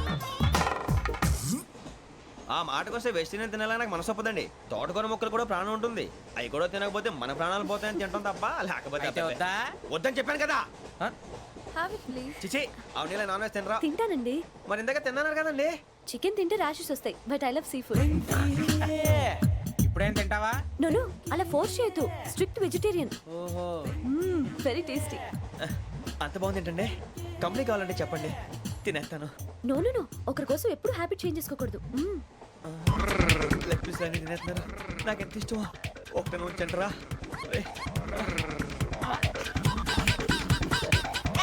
ఆ మాటకొస్తే వెస్టిరియన్ తినాలని నాకు మనసు ఒప్పదండి తోటకూర మొక్కలు కూడా ప్రాణం ఉంటుంది అవి కూడా తినకపోతే మన ప్రాణాలు పోతాయని తింటాం తప్ప లేకపోతే అయితే అబ్బబ్బే. వద్దా? వద్దని చెప్పాను కదా Have it please. చిచి అవునీ నాన్ వెజ్ తినరా తింటానండి. మరి ఇందాక తిన్నాను కదండి చికెన్ తింటే ర్యాషెస్ వస్తాయి but I love sea food. ఎప్పుడైనా తింటావా? నో అలా ఫోర్స్ చేయొద్దు. Strict vegetarian. ఓహో, వెరీ టేస్టీ. అంత బాగుంది ఏంటండి? కంపెనీ కావాలంటే చెప్పండి, తినేస్తాను. నో ఒకరి కోసం ఎప్పుడు హ్యాబిట్ చేంజ్ చేసుకోకూడదు. లెగ్ పీస్ అన్ని తినేస్తున్నారు. నాకు ఎంత ఇష్టమో. ఒకటే ఉంచండిరా.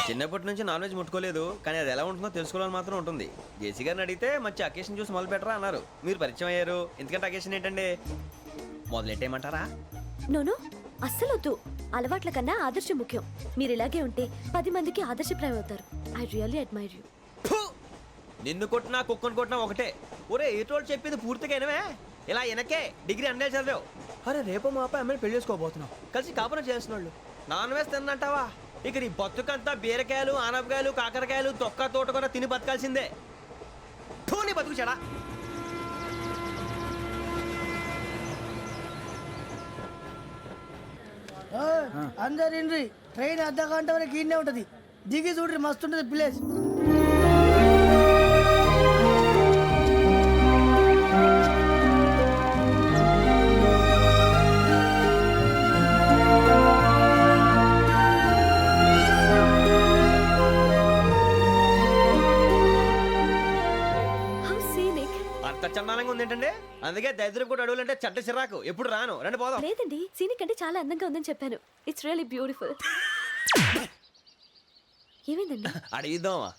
చిన్నప్పటి నుంచి నాన్ వెజ్ ముట్టుకోలేదు, కానీ అది ఎలా ఉంటుందో తెలుసుకోవాలని మాత్రం ఉంటుంది. జేసీ గారిని అడిగితే మంచి అకేషన్ చూసి మొదలు పెట్టరా అన్నారు. మీరు పరిచయం అయ్యారు, ఎందుకంటే అకేషన్ ఏంటండి? మొదలెట్టేయమంటారా? నో అస్సలు వద్దు. అలవాట్ల కన్నా ఆదర్శం ముఖ్యం. మీరు ఇలాగే ఉంటే 10 మందికి ఆదర్శప్రాయం అవుతారు. I really admire you. నిన్ను కొట్టినా కుక్కను కొట్టినా ఒకటే. ఒరే ఏటోళ్ళు చెప్పింది పూర్తిగా వినవే. ఇలా వెనకే డిగ్రీ అన్నే చదివావు. అరే రేపు మా అబ్బాయి అమ్మాయిని పెళ్లి చేసుకోబోతున్నావు, కలిసి కాపురం చేసిన వాళ్ళు. నాన్ వెజ్ తిన్నంటావా? ఇక నీ బతుకంతా బీరకాయలు, ఆనపకాయలు, కాకరకాయలు, తొక్క తోట కూడా తిని బతకాల్సిందే. నీ బతుకు చెడా. అందరు ఇండ్రి, ట్రైన్ అర్ధ గంట వరకు ఇన్నే ఉంటది. దిగి చూడ్రి, మస్తు ఉంటది ప్లేస్. అంత చందానంగా ఉంది ఏంటంటే? అందుకే దరిద్రం కూడా అడవులంటే చెడ్డ చిరాకు. ఎప్పుడు రాను. రండి పోదాం. లేదండి, సీనిక్ అంటే చాలా అందంగా ఉందని చెప్పాను. It's really beautiful. ఏమైందండి? అడిగిద్దామా?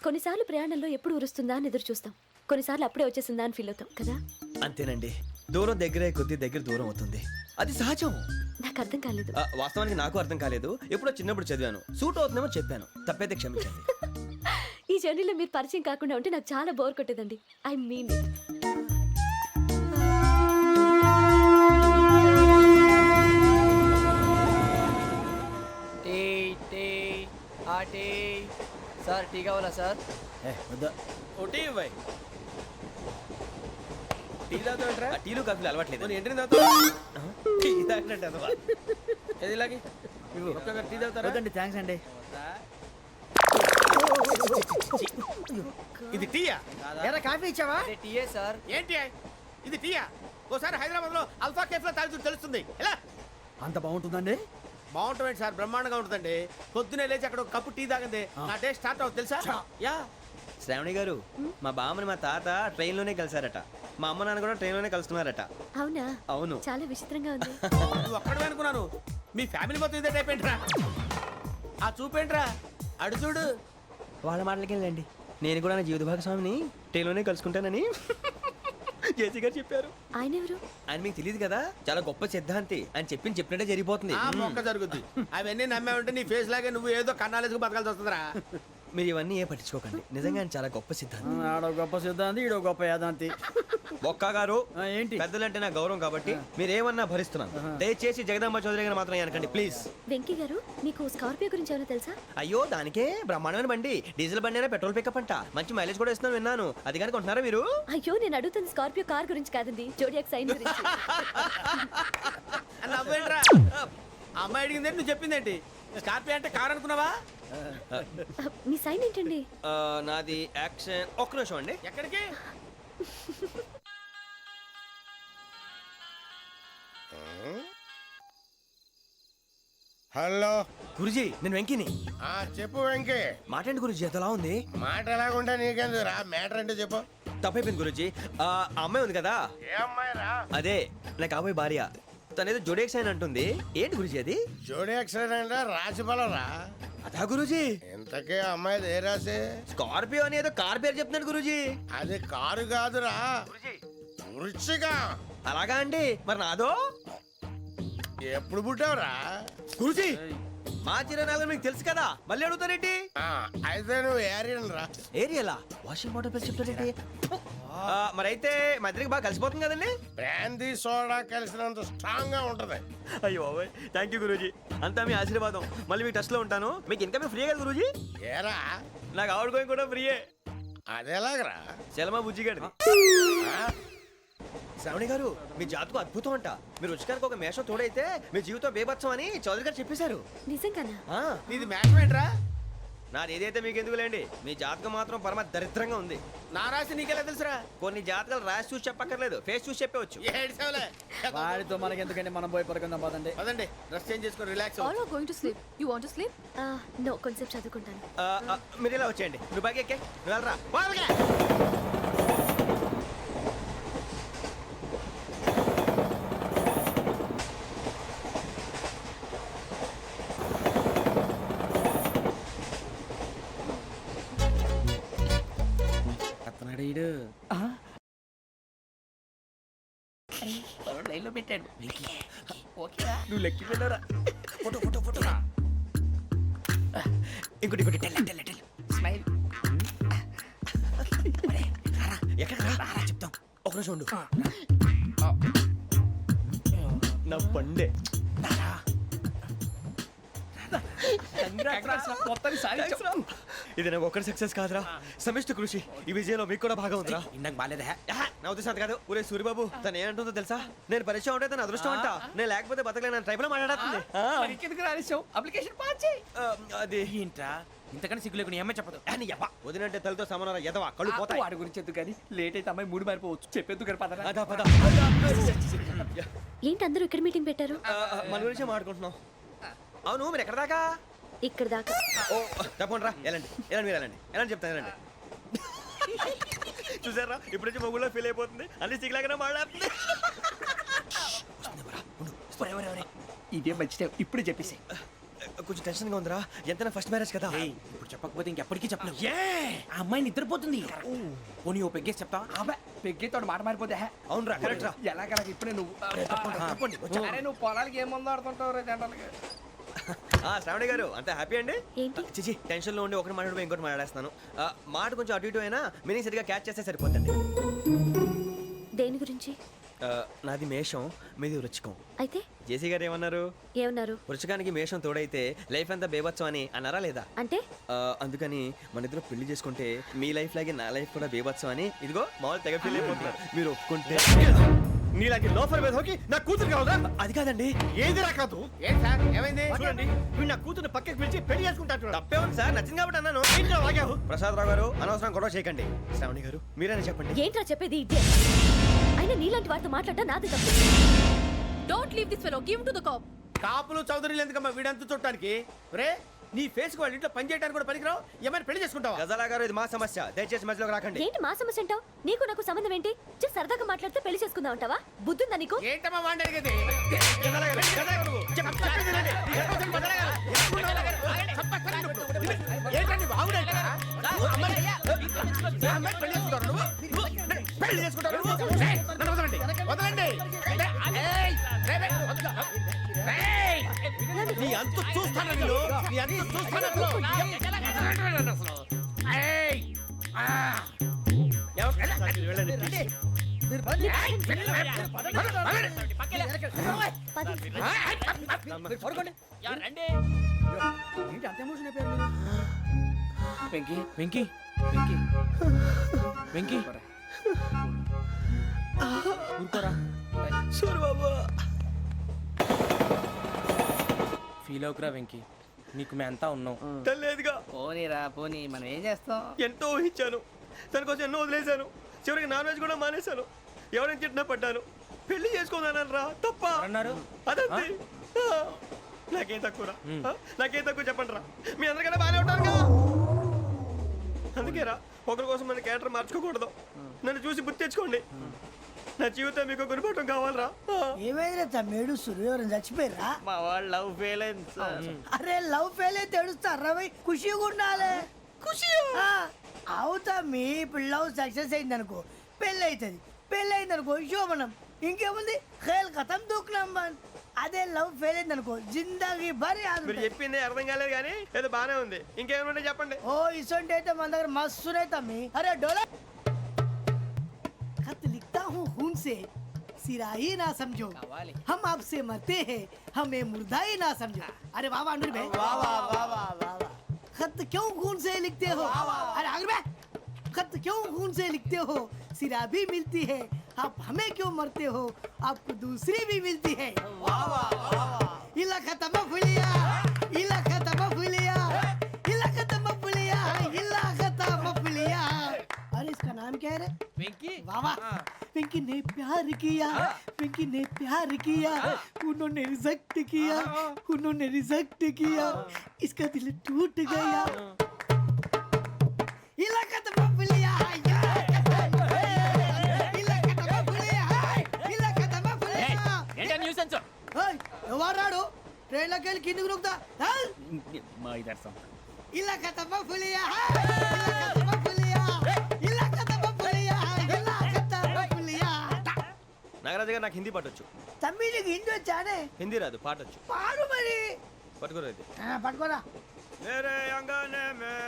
కొన్నిసార్లు ప్రయాణంలో ఎప్పుడు ఉరుస్తుందా అని ఎదురు చూస్తాం, కొన్నిసార్లు అప్పుడే వచ్చేసిందా అని ఫీల్ అవుతాం కదా. అంతేనండి, దూరం దగ్గరే కొద్ది దగ్గర దూరం అవుతుంది. అది సహజం. నాకు అర్థం కాలేదు. వాస్తవానికి నాకు అర్థం కాలేదు. ఎప్పుడో చిన్నప్పుడు చదివాను, సూట్ అవుతుందేమో చెప్పాను. తప్పైతే క్షమించండి. ఈ జర్నీలో మీరు పరిచయం కాకుండా ఉంటే నాకు చాలా బోర్ కొట్టేదండి. I mean it. Sir tea కావాలా సార్? టీ ఇవ్వాయి. టీ తాగుతావేంట్రా? టీలు కాఫీలు అలవాట్లేదు. ఏంటి తాగుతావు? టీ తాగినట్టు అదవా. ఏది ఇలాగే టీ తాగుతారా? థ్యాంక్స్ అండి. ఇది టీయా? ఎరా కాఫీ ఇచ్చావా? టీయే సార్. ఏంటి ఇది టీయా? ఓసారి హైదరాబాద్ లో అల్ఫా కేఫ్ లో తాగుతూ తెలుస్తుంది. ఎలా అంత బాగుంటుందండి? బాగుంటుంది సార్, బ్రహ్మాండంగా ఉంటుందండి. పొద్దునే లేచి అక్కడ ఒక కప్పు టీ తాగింది నా డే స్టార్ట్ అవుతుంది తెలుసా? యా. శ్రావణి గారు, మా బామ్మని మా తాత ట్రైన్ లోనే కలిసారట. మా అమ్మ నాన్న కూడా ట్రైన్ లోనే కలుస్తున్నారట. అవునా? అవును. చాలా విచిత్రంగా ఉంది. నువ్వు ఒక్కడే అనుకున్నాను, మీ ఫ్యామిలీ మొత్తం ఇదే టైప్ ఏంట్రా? ఆ చూపేంట్రా, అడు చూడు. వాళ్ళ మాటలకి వెళ్ళండి. నేను కూడా నా జీవిత భాగస్వామిని ట్రైన్ లోనే కలుసుకుంటానని జేసీ గారు చెప్పారు. ఆయన ఎవరు? ఆయన మీకు తెలియదు కదా, చాలా గొప్ప సిద్ధాంతి అని చెప్పినట్టే జరిగిపోతుంది. ఆ మొక్క జరుగుద్ది. అవన్నీ నమ్మే ఉంటే నీ ఫేస్ లాగే నువ్వు ఏదో కన్నాలేసుకు బతకాల్సి వస్తుందిరా. మీరు ఇవన్నీ ఏ పట్టించుకోకండి. నిజంగా ఆయన చాలా గొప్ప సిద్ధాంతి. ఆడో గొప్ప సిద్ధాంతి, ఈడో గొప్ప యాదాంతి. ఒక్క గారు, ఏంటి? పెద్దలంటే నా గౌరవం కాబట్టి మీరేమన్నా భరిస్తున్నాను. దయచేసి జగదాంబ చౌదరి గారు మాత్రం అనకండి ప్లీజ్. వెంకీ గారు, మీకు స్కార్పియో గురించి ఏమైనా తెలుసా? అయ్యో, దానికే బ్రహ్మాండమైన బండి. డీజిల్ బండి అయినా పెట్రోల్ పికప్ అంట. మంచి మైలేజ్ కూడా ఇస్తున్నాను విన్నాను. అది కానీ కొంటున్నారా మీరు? అయ్యో, నేను అడుగుతుంది స్కార్పియో కార్ గురించి కాదండి, జోడియాక్ సైన్ గురించి. నవ్వేంట్రా? అమ్మాయి అడిగింది నువ్వు చెప్పిందేంటి? స్కార్పియో అంటే కార్ అనుకున్నావా? మీ సైన్ ఏంటండి? నాది యాక్షన్. ఒక్క నిమిషం అండి. ఎక్కడికి? హలో గురుజీ, నేను వెంకిని. చెప్పు వెంకీ. మాట ఏంటి గురుజీ, ఎంతలా ఉంది? మాట ఎలాగుంటా నీకెందుకు రా, మ్యాటర్ అంటే చెప్పు. తప్పైపోయింది గురుజీ. ఆ అమ్మాయి ఉంది కదా, ఏ అమ్మాయి రా? అదే నా కాబోయే భార్య. తనేదో జోడేక్స్ అని అంటుంది. ఏంటి గురుజీ అది? జోడి యాక్సిడెంట్ రాసి బలరా. అదా గురుజీ? ఇంతకే అమ్మాయి ఏ రాసి? స్కార్పియో అని ఏదో కార్ పేరు చెప్తున్నాడు గురుజీ. అది కారు కాదురా, వృచ్చిక. అలాగా అండి, మరి నాదో? ఎప్పుడు పుట్టావురా? గురుజీ, మా చిరనాలు మీకు తెలుసు కదా, మళ్ళీ అడుగుతారేంటి? అయితే నువ్వు ఏరియన్ రా. ఏరియలా? వాషింగ్ వాటర్ పేరు చెప్తారేంటి? మరైతే మా ఇద్దరికి బాగా కలిసిపోతుంది కదండి. బ్రాందీ సోడా కలిసినంత స్ట్రాంగ్ గా ఉంటది. అయ్యో థ్యాంక్ యూ గురూజీ, అంతా మీ ఆశీర్వాదం. మళ్ళీ మీకు టచ్ లో ఉంటాను. మీకు ఇన్కమ్ ఫ్రీ కదా గురూజీ? ఏరా, నాకు ఆవిడ గోయింగ్ కూడా ఫ్రీయే. అదేలాగరా? చలమా బుజ్జి గారిది. శ్రావణి గారు, మీ జాతకు అద్భుతం అంట. మీరు రుచికారికి ఒక మేషం తోడైతే మీ జీవితం బేబత్సం అని చౌదరి గారు చెప్పేశారు. నిజంగానా? నీది మేషం ఏంట్రా? నాది ఏదైతే మీకు ఎందుకులేండి, మీ జాతకం మాత్రం పరమ దరిద్రంగా ఉంది. నా రాసి నీకెలా తెలుసురా? కొన్ని జాతకాలు రాసి చూసి చెప్పక్కర్లేదు, ఫేస్ చూసి చెప్పవచ్చు. ఏడ్చావులే. వాడితో మనకి ఎందుకండి, మనం పోయి పడుకుందాం పదండి. పదండి, డ్రెస్ చేంజ్ చేసుకొని relax all are going to sleep. You want to sleep? No, కొంచెం చదువుకుంటాను. మీరు ఇలా వచ్చేయండి, నువ్వు బాగా ఎక్కే, నువ్వు వెళ్ళరా. బాగా. లైన్లో పెట్టాడు. ఓకేరా? నువ్వు లెక్కి వెళ్ళరా. Photo photo photo. ఇంకోటి ఇంకోటి టెల్ స్మైల్. ఎక్కడ రా చెప్తాం. ఒక రోజు ఉండు. నా పండే. ఇది నాకు ఒక్కరి సక్సెస్ కాదురా, సమిష్టి కృషి. ఈ విజయంలో మీకు కూడా భాగం ఉందిరా. ఇందాక బాగాలేదా? నా ఉద్దేశం అంత కాదు. ఊరే సూర్యబాబు తను ఏమంటుందో తెలుసా? నేను పరిచయం ఉంటే తన అదృష్టం అంట. నేను లేకపోతే బతకలేను ట్రైబ్ లో మాట్లాడుతుంది. ఎందుకు రాలేసావు? అప్లికేషన్ పాస్ చేయి. అది ఏంట్రా ఇంతకన్నా సిగ్గు లేకుండా ఏమై చెప్పదు. వదినంటే తలతో సమానం ఎదవా, కళ్ళు పోతాయి. వాడి గురించి ఎందుకు కానీ లేట్ అయితే అమ్మాయి మూడు మారిపోవచ్చు. చెప్పేందుకు గారు పదరా. అదా పద. ఏంటి అందరూ ఇక్కడ మీటింగ్ పెట్టారు? మన గురించే మాట్లాడుకుంటున్నాం. అవును, మీరు ఎక్కడ దాకా? ఇక్కడ దాకా. ఓ తప్పకుండా రా, వెళ్ళండి వెళ్ళండి, మీరు వెళ్ళండి వెళ్ళండి చెప్తాను, వెళ్ళండి. చూసారా, ఇప్పుడు నుంచి మొగుల్లో ఫీల్ అయిపోతుంది, అన్ని సిగ్లాగానే మాట్లాడుతుంది. ఇదే మంచి టైం, ఇప్పుడు చెప్పేసి. కొంచెం టెన్షన్గా ఉందిరా, ఎంతైనా ఫస్ట్ మ్యారేజ్ కదా. ఇప్పుడు చెప్పకపోతే ఇంకెప్పటికీ చెప్పను. ఆ అమ్మాయి నిద్రపోతుంది. పోనీ ఓ పెగ్గేసి చెప్తా. పెగ్గేతో మాట మారిపోతే. అవునరా, కరెక్ట్ రా. ఎలాగలా ఇప్పుడే నువ్వు అరే నువ్వు పొలాలకి ఏం ముందు ఆడుతుంటావు రే జనరల్గా. శ్రావణి గారు అంత హ్యాపీ అండి? ఏంటి? చిచి టెన్షన్ లో ఉండి ఒకటి మాట్లాడిపోయి ఇంకోటి మాట్లాడేస్తాను. మాట కొంచెం అటు ఇటు అయినా మీనింగ్ సరిగా క్యాచ్ చేస్తే సరిపోతుంది. దేని గురించి? నాది మేషం, మీది వృచ్చికం. అయితే జేసీ గారు ఏమన్నారు? ఏమన్నారు? వృచ్చికానికి మేషం తోడైతే లైఫ్ అంతా బేబత్సం అని అన్నారా లేదా? అంటే అందుకని మన ఇద్దరు పెళ్లి చేసుకుంటే మీ లైఫ్ లాగే నా లైఫ్ కూడా బేబత్సం అని ఇదిగో మామూలు తెగ ఫీల్ అయిపోతున్నారు. మీరు ఒప్పుకుంటే నీలాంటి లోఫర్ మీద హోకి నా కూతురు కావదా? అది కాదండి. ఏది రాకాదు. ఏం సార్ ఏమైంది? చూడండి, వీడు నా కూతురు పక్కకి పిలిచి పెళ్లి చేసుకుంటాడు. తప్పే ఉంది సార్, నచ్చింది కాబట్టి అన్నాను. ప్రసాద్ రావు గారు అనవసరం గొడవ చేయకండి. శ్రావణి గారు మీరైనా చెప్పండి. ఏంట్రా చెప్పేది? ఇదే అయినా నీలాంటి వారితో మాట్లాడటం నాది తప్పు. Don't leave this fellow, give to the cop. కాపులు చౌదరులు ఎందుకమ్మా వీడంతా చూడటానికి? రే నీ ఫేస్ కు వాళ్ళ ఇంట్లో పని చేయడానికి కూడా పనికిరావు. ఏమైనా పెళ్లి చేసుకుంటావా? గజాలా గారు ఇది మా సమస్య, దయచేసి మధ్యలోకి రాకండి. ఏంటి మా సమస్య అంటావు? నీకు నాకు సంబంధం ఏంటి? జస్ట్ సరదాగా మాట్లాడితే పెళ్లి చేసుకుందాం అంటావా? బుద్ధుందా నీకు? ఏంటమ్మా వాడిని అడిగేది? ఏంటండి బాగుండేట? పెళ్లి చేసుకుంటారు. వదలండి. నీ అంత చూస్తాను, నీ అంత చూస్తాను. వెంకీ వెంకీ వెంకీ వెంకీ ఊరుకోరా. సూర్యబాబు ఫీల్ అవుకురా వెంకీ, నీకు మేమంతా ఉన్నాం. తెలియదుగా. పోనీరా పోనీ, మనం ఏం చేస్తాం? ఎంతో ఊహించాను, తన కోసం ఎన్నో వదిలేశాను. చివరికి నాన్ వెజ్ కూడా మానేశాను. ఎవరైనా తిట్టినా పడ్డాను. పెళ్లి చేసుకున్నాను రా, తప్ప అన్నారు. అదంతే. నాకేం తక్కువ, నాకేం తక్కువ చెప్పండి రా. మీ అందరికన్నా బాగానే ఉంటారుగా. అందుకే రా, ఒకరి కోసం మన క్యారెక్టర్ మార్చుకోకూడదు. నన్ను చూసి గుర్తు తెచ్చుకోండి. నా జీవితం మీకు గురిపటం కావాలరా. ఏమైందిరా తమ్మేడు సూర్యవరం చచ్చిపోయిరా? మా వాళ్ళు లవ్ ఫెయిల్ అయింది సార్. అరే లవ్ ఫెయిల్ అయితే ఏడుస్తారా? ఖుషిగా ఉండాలి. ఖుషి అవుతా. మీ ఇప్పుడు లవ్ సక్సెస్ అయింది అనుకో, పెళ్ళి అవుతుంది. పెళ్ళి అయింది అనుకో శోభనం. ఇంకేముంది, ఖేల్ కథం దూకునాం బాన్. అదే లవ్ ఫెయిల్ అయింది అనుకో జిందాగీ భారీ. మీరు చెప్పింది అర్థం కాలేదు కానీ ఏదో బానే ఉంది. ఇంకేమైనా చెప్పండి. ఓ ఇసొంటి అయితే మన దగ్గర మస్తునే తమ్మి. అరే డోలా खत लिखता हूँ खून से, सिरा ही ना समझो, हम आपसे मरते हैं, हमें मुर्दा ही ना समझो. अरे वाह वाह अनुर भाई, वाह वाह वाह वाह वाह. खत क्यों खून से लिखते हो? अरे अनुर भाई, खत क्यों खून से लिखते हो? सिरा भी मिलती है, आप हमें क्यों मरते हो? आपको दूसरी भी मिलती है. वाह वाह वाह. इला खत्म फुलिया, इला खत्म फुलिया, इला खत्म వెంకీ वाह वाह पिंकी ने प्यार किया पिंकी ने प्यार किया उन्होंने रिजेक्ट किया उन्होंने रिजेक्ट किया इसका दिल टूट गया इलाका तो बबलिया इलाका तो बबलिया इलाका तो बबलिया ఏంటా న్యూసెన్స్ ఓయ్ ఎవరాడు ట్రైన్ లోకి వెళ్ళి కిందకి నొక్కుతా మా ఇదర్శం ఇలాకా तो बबलिया इलाका तो बबलिया इलाका तो बबलिया इलाका तो बबलिया నాగరాజు గారు నాకు హిందీ పాటొచ్చు. తమ్మి నీకు హిందీ వచ్చానే హిందీ రాదు పాటొచ్చు. పాడు మరి పట్టుకోరు అయితే. పట్టుకోరా मेरे अंगने में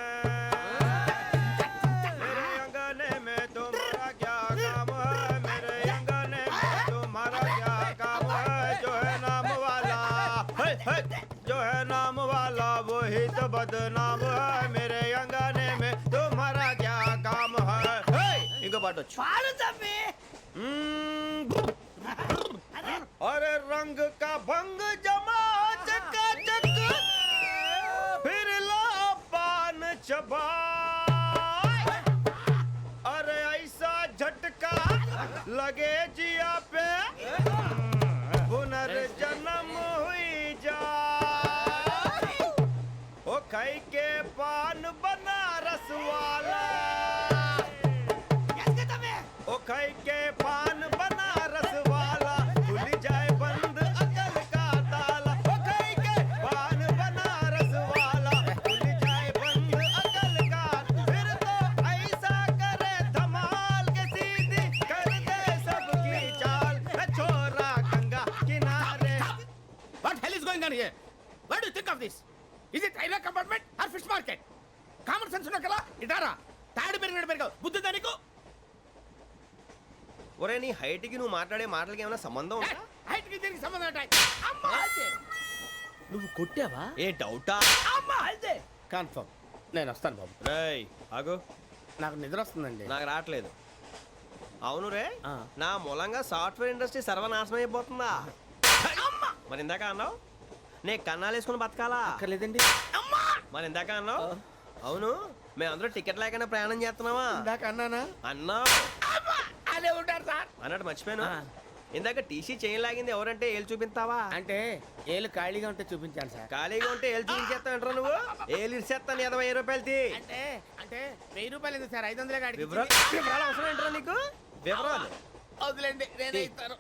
मेरे अंगने में तुम्हारा क्या काम है मेरे अंगने में तुम्हारा क्या काम है जो है नाम वाला जो है नाम वाला वही तो बदनाम है मेरे अंगने में तुम्हारा क्या काम है इनको बाटो పాడు తమ్మి अरे रंग का भंग जमा चकाचक फिर ला पान चबा अरे ऐसा झटका लगे जिया पे पुनर्जन्म हुई जा ओ खाई के पान बनारस वाला ओ खाई के पान बनारस वाला खुल जाए बंद अकल का ताला ओ खाई के पान बनारस वाला खुल जाए बंद अकल का फिर तो ऐसा करे धमाल के सीधी कर दे सबकी चाल छोरा गंगा किनारे What hell is going on here? What do you think of this? Is it railway compartment or fish market? Common sense ఉన్నా కదా ఇటారా తాడు పెరిగావు బుద్ధి దానికి ఒరే నీ హైట్ కి నువ్వు మాట్లాడే మాటలకి ఏమైనా సంబంధం ఉందా హైట్ కి దీనికి సంబంధం ఉంటాయి అమ్మా నువ్వు కొట్టావా ఏ డౌటా అమ్మా అయితే కన్ఫర్మ్ నేను వస్తాను బాబు రేయ్ ఆగు నాకు నిద్ర వస్తుందండి నాకు రావట్లేదు అవును రే నా మూలంగా సాఫ్ట్వేర్ ఇండస్ట్రీ సర్వనాశనం అయిపోతుందా మరి ఇందాక అన్నావు నే కన్నాలు వేసుకుని బతకాలా లేదండి అమ్మా మరి ఇందాక అన్నావు అవును మేమందరూ టికెట్ లేకుండా ప్రయాణం చేస్తున్నావా ఇందాక అన్నానా అన్నావు అదే ఉంటారు సార్ అన్నట్టు మర్చిపోయాను ఇందాక టీసీ చేయి లాగింది ఎవరంటే ఏళ్ళు చూపిస్తావా అంటే ఏళ్ళు ఖాళీగా ఉంటే చూపించాను సార్ ఖాళీగా ఉంటే ఏళ్ళు చూపించేస్తానంటారు నువ్వు ఏళ్ళు ఇచ్చేస్తాను 20 రూపాయలు తీ అంటే అంటే 1000 రూపాయలు ఎందుకు సార్ 500 కాడికి వివరాలు అవసరం ఏంటరా నీకు వివరాలు వదిలేండి నేనే ఇస్తాను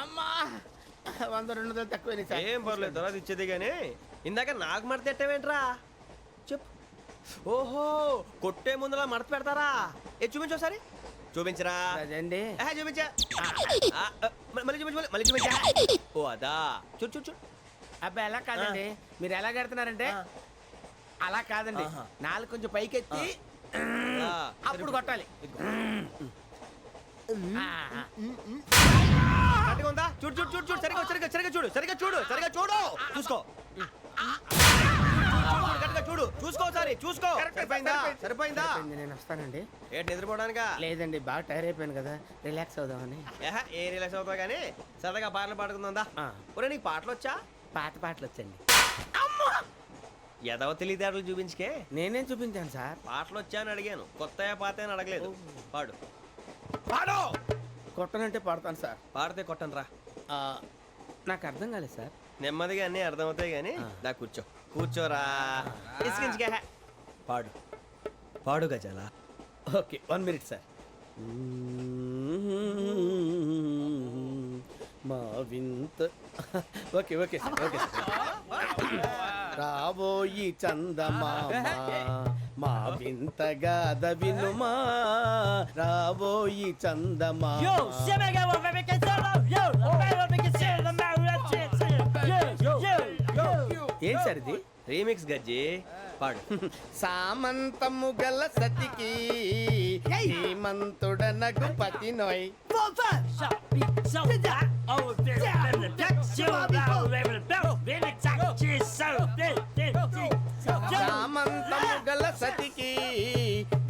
అమ్మా 100 200 తక్కువ సార్ ఏం పర్లేదు తర్వాత ఇచ్చేది కానీ ఇందాక నాకు మడత ఎట్టవేంట్రా చెప్పు ఓహో కొట్టే ముందులా మడత పెడతారా ఏ చూపించు ఒకసారి చూపించరా అదండి చూపించా మళ్ళీ చూపించు మళ్ళీ చూపించా ఓ అదా చూడు చూడు చూడు అబ్బాయి ఎలా కాదండి మీరు ఎలా కడుతున్నారంటే అలా కాదండి నాలుగు కొంచెం పైకెత్తి అప్పుడు కొట్టాలి కరెక్ట్గా ఉందా చూడు చూడు చూడు చూడు సరిగా సరిగా సరిగా చూడు సరిగా చూడు సరిగా చూడు చూసుకో కరెక్ట్గా చూడు చూసుకో సారి చూసుకో సరిపోయిందా సరిపోయిందా నేను వస్తానండి ఏంటి నిద్రపోవడానికా లేదండి బాగా టైర్ అయిపోయాను కదా రిలాక్స్ అవుదామని ఏ రిలాక్స్ అవుతావు కానీ సరదాగా పాటలు పాడుకుందా ఒరే నీకు పాటలు వచ్చా పాత పాటలు వచ్చండి ఎదవ తెలివితేటలు చూపించుకే నేనేం చూపించాను సార్ పాటలు వచ్చా అని అడిగాను కొత్త పాత అని అడగలేదు పాడు పాడు కొట్టనంటే పాడతాను సార్ పాడితే కొట్టను రా నాకు అర్థం కాలేదు సార్ నెమ్మదిగా అన్నీ అర్థమవుతాయి కానీ దా కూర్చో కూర్చోరా ఇసుకించుకే పాడు పాడు గజాల ఓకే 1 మినిట్ సార్ మా వింత okay okay sir okay sir రాబోయి చందమామ మా వింతగా వినుమా రాబోయి చందమామ ఏం సార్ ఇది రీమిక్స్ గజ్జి పాడు సామంతము గల సతికి హేమంతుడనగు పతి నోయ్ సామంతము గల సతికి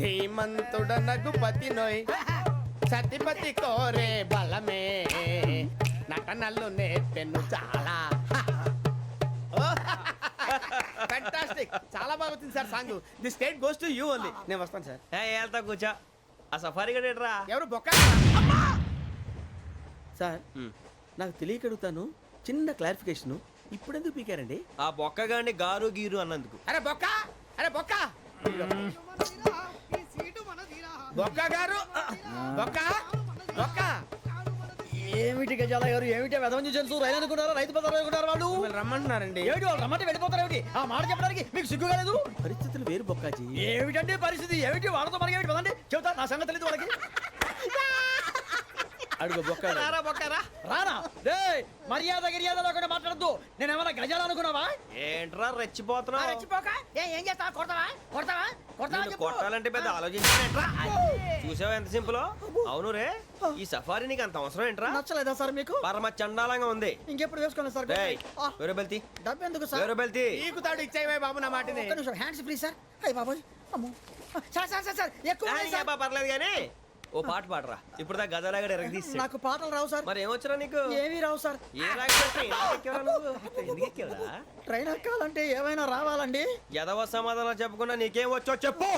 ధీమంతుడనగు పతి నోయ్ సతిపతి కోరే బలమే నటనలు నేర్పెను చాలా ఫ్యాంటాస్టిక్ చాలా బాగా వచ్చింది sir song the state goes to you only నేను వస్తాను సార్ వెళ్తా కూర్చో ఆ సఫారీ గడేట్రా ఎవరు బొక్క సార్ నాకు తెలియక అడుగుతాను, చిన్న క్లారిఫికేషన్. ఇప్పుడు ఎందుకు పీకారండి? ఆ బొక్కగాని గారు గీరు అన్నందుకు. అరే బొక్క, అరే బొక్క, బొక్క గారు, బొక్క బొక్క. ఏమిటి గజాల గారు, ఏమిటి వెదవం చూసారు? రైలు అనుకున్నారా, రైతు బజార్ అనుకున్నారు వాళ్ళు? మిమ్మల్ని రమ్మంటున్నారండి. ఏమిటి వాళ్ళు రమ్మంటే వెళ్ళిపోతారు? ఏమిటి ఆ మాట చెప్పడానికి మీకు సిగ్గు కాలేదు? పరిస్థితులు వేరు బొక్కాజీ. ఏమిటండి పరిస్థితి? ఏమిటి వాళ్ళతో మనకి ఏమిటి పదండి, చెబుతా నా సంగతి తెలియదు వాళ్ళకి. అడుగు బొక్క. రారా బొక్కరా. రానా రే, మర్యాద గిర్యాద లేకుండా మాట్లాడద్దు. నేనేమన్నా గజాలు అనుకున్నావా? ఏంట్రా రెచ్చిపోతున్నావు? రెచ్చిపోక ఏం చేస్తావా? కొడతావా కొడతావా కొడతావా నిన్ను చెప్పు. కొట్టాలంటే పెద్ద ఆలోచించానేంట్రా. చూసావా ఎంత సింపుల్? అవును రే, ఈ సఫారీ నీకు అంత అవసరం ఏంట్రా? నచ్చలేదా సార్ మీకు? పరమ చండాలంగా ఉంది. ఇంకెప్పుడు వేసుకోండి సార్. డేయ్, వేరే బెల్తి, డబ్బు ఎందుకు సార్? వేరే బెల్తి. నీకు తాడు ఇచ్చేవే బాబు నా మాటని. ఒక్క నిమిషం హ్యాండ్స్ ప్లీజ్ సార్. అయ్యి బాబోయ్, అమ్మో. సార్ సార్ సార్ సార్ ఎక్కువ ఉన్నాయి సార్. పర్లేదు కానీ ఓ పాట పాడరా. ఇప్పుడు దా గదలాగడ ఎరగదీసి. నాకు పాటలు రావు సార్. మరి ఏమొచ్చరా నీకు? ఏమీ రావు సార్. ఏ రాకపోతే ఎక్కేవరా నువ్వు? ఎందుకు ఎక్కేవరా? ట్రైన్ ఎక్కాలంటే ఏమైనా రావాలండి? ఎదవ సమాధానం చెప్పకుండా నీకేం వచ్చో చెప్పు.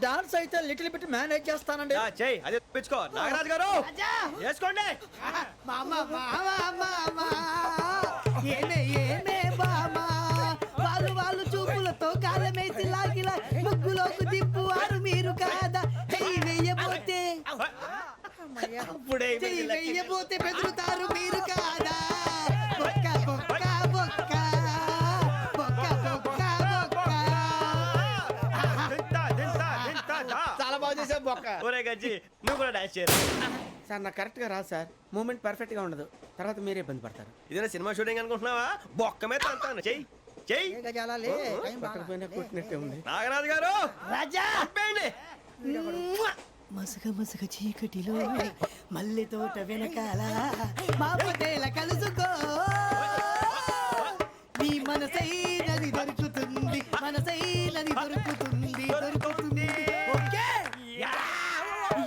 డాన్స్ అయితే లిటిల్ బిట్ మేనేజ్ చేస్తానండి. చెయ్యి, అదే తెప్పించుకో. నాగరాజు గారు వేసుకోండి. మామా మామా మామా ఏమే ఏమే బామా, వాళ్ళు వాళ్ళు చూపులతో కాలమేసి లాగిలా ముగ్గులోకి దిప్పువారు మీరు కాదా? చెయ్యి వెయ్యబోతే చెయ్యి వెయ్యబోతే బెదురుతారు మీరు కాదా? బొక్క బొక్క బొక్క బొక్క బొక్క బొక్క. చాలా బాగా చేసావు బొక్క. ఒరే గజ్జి, నువ్వు కూడా డాన్స్ చేయరా. సార్ నాకు కరెక్ట్ గా రాదు సార్. మూమెంట్ పర్ఫెక్ట్ గా ఉండదు, తర్వాత మీరే ఇబ్బంది పడతారు. ఇదేనా సినిమా షూటింగ్ అనుకుంటున్నావా? బొక్క మీద అంటాను. చెయ్యి చెయ్యి. ఏ గజాలాలే, టైం బాగా. పక్కన కొట్టినట్టే ఉంది. నాగరాజు గారు రాజా ఆపేయండి. మసక మసక చీకటిలో మల్లె తోట వెనకాల మా పటేల కలుసుకో, నీ మనసైనది దొరుకుతుంది, మనసైనది దొరుకుతుంది దొరుకుతుంది. Okay yeah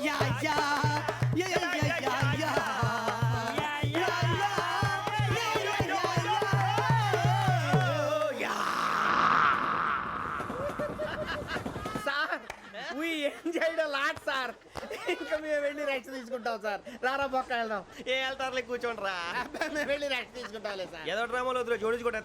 yeah yeah yeah yeah yeah yeah yeah yeah yeah. Sir we enjoyed a lot sir. ఇంకా మేము వెళ్ళి రెస్ట్ తీసుకుంటాం సార్. రారా బొక్క వెళ్దాం. ఏ వెళ్తారులే, కూర్చోండి రా. మేము వెళ్ళి రెస్ట్ తీసుకుంటాంలే సార్. ఏదో డ్రామాలో వద్దు, జోడించుకుంటా.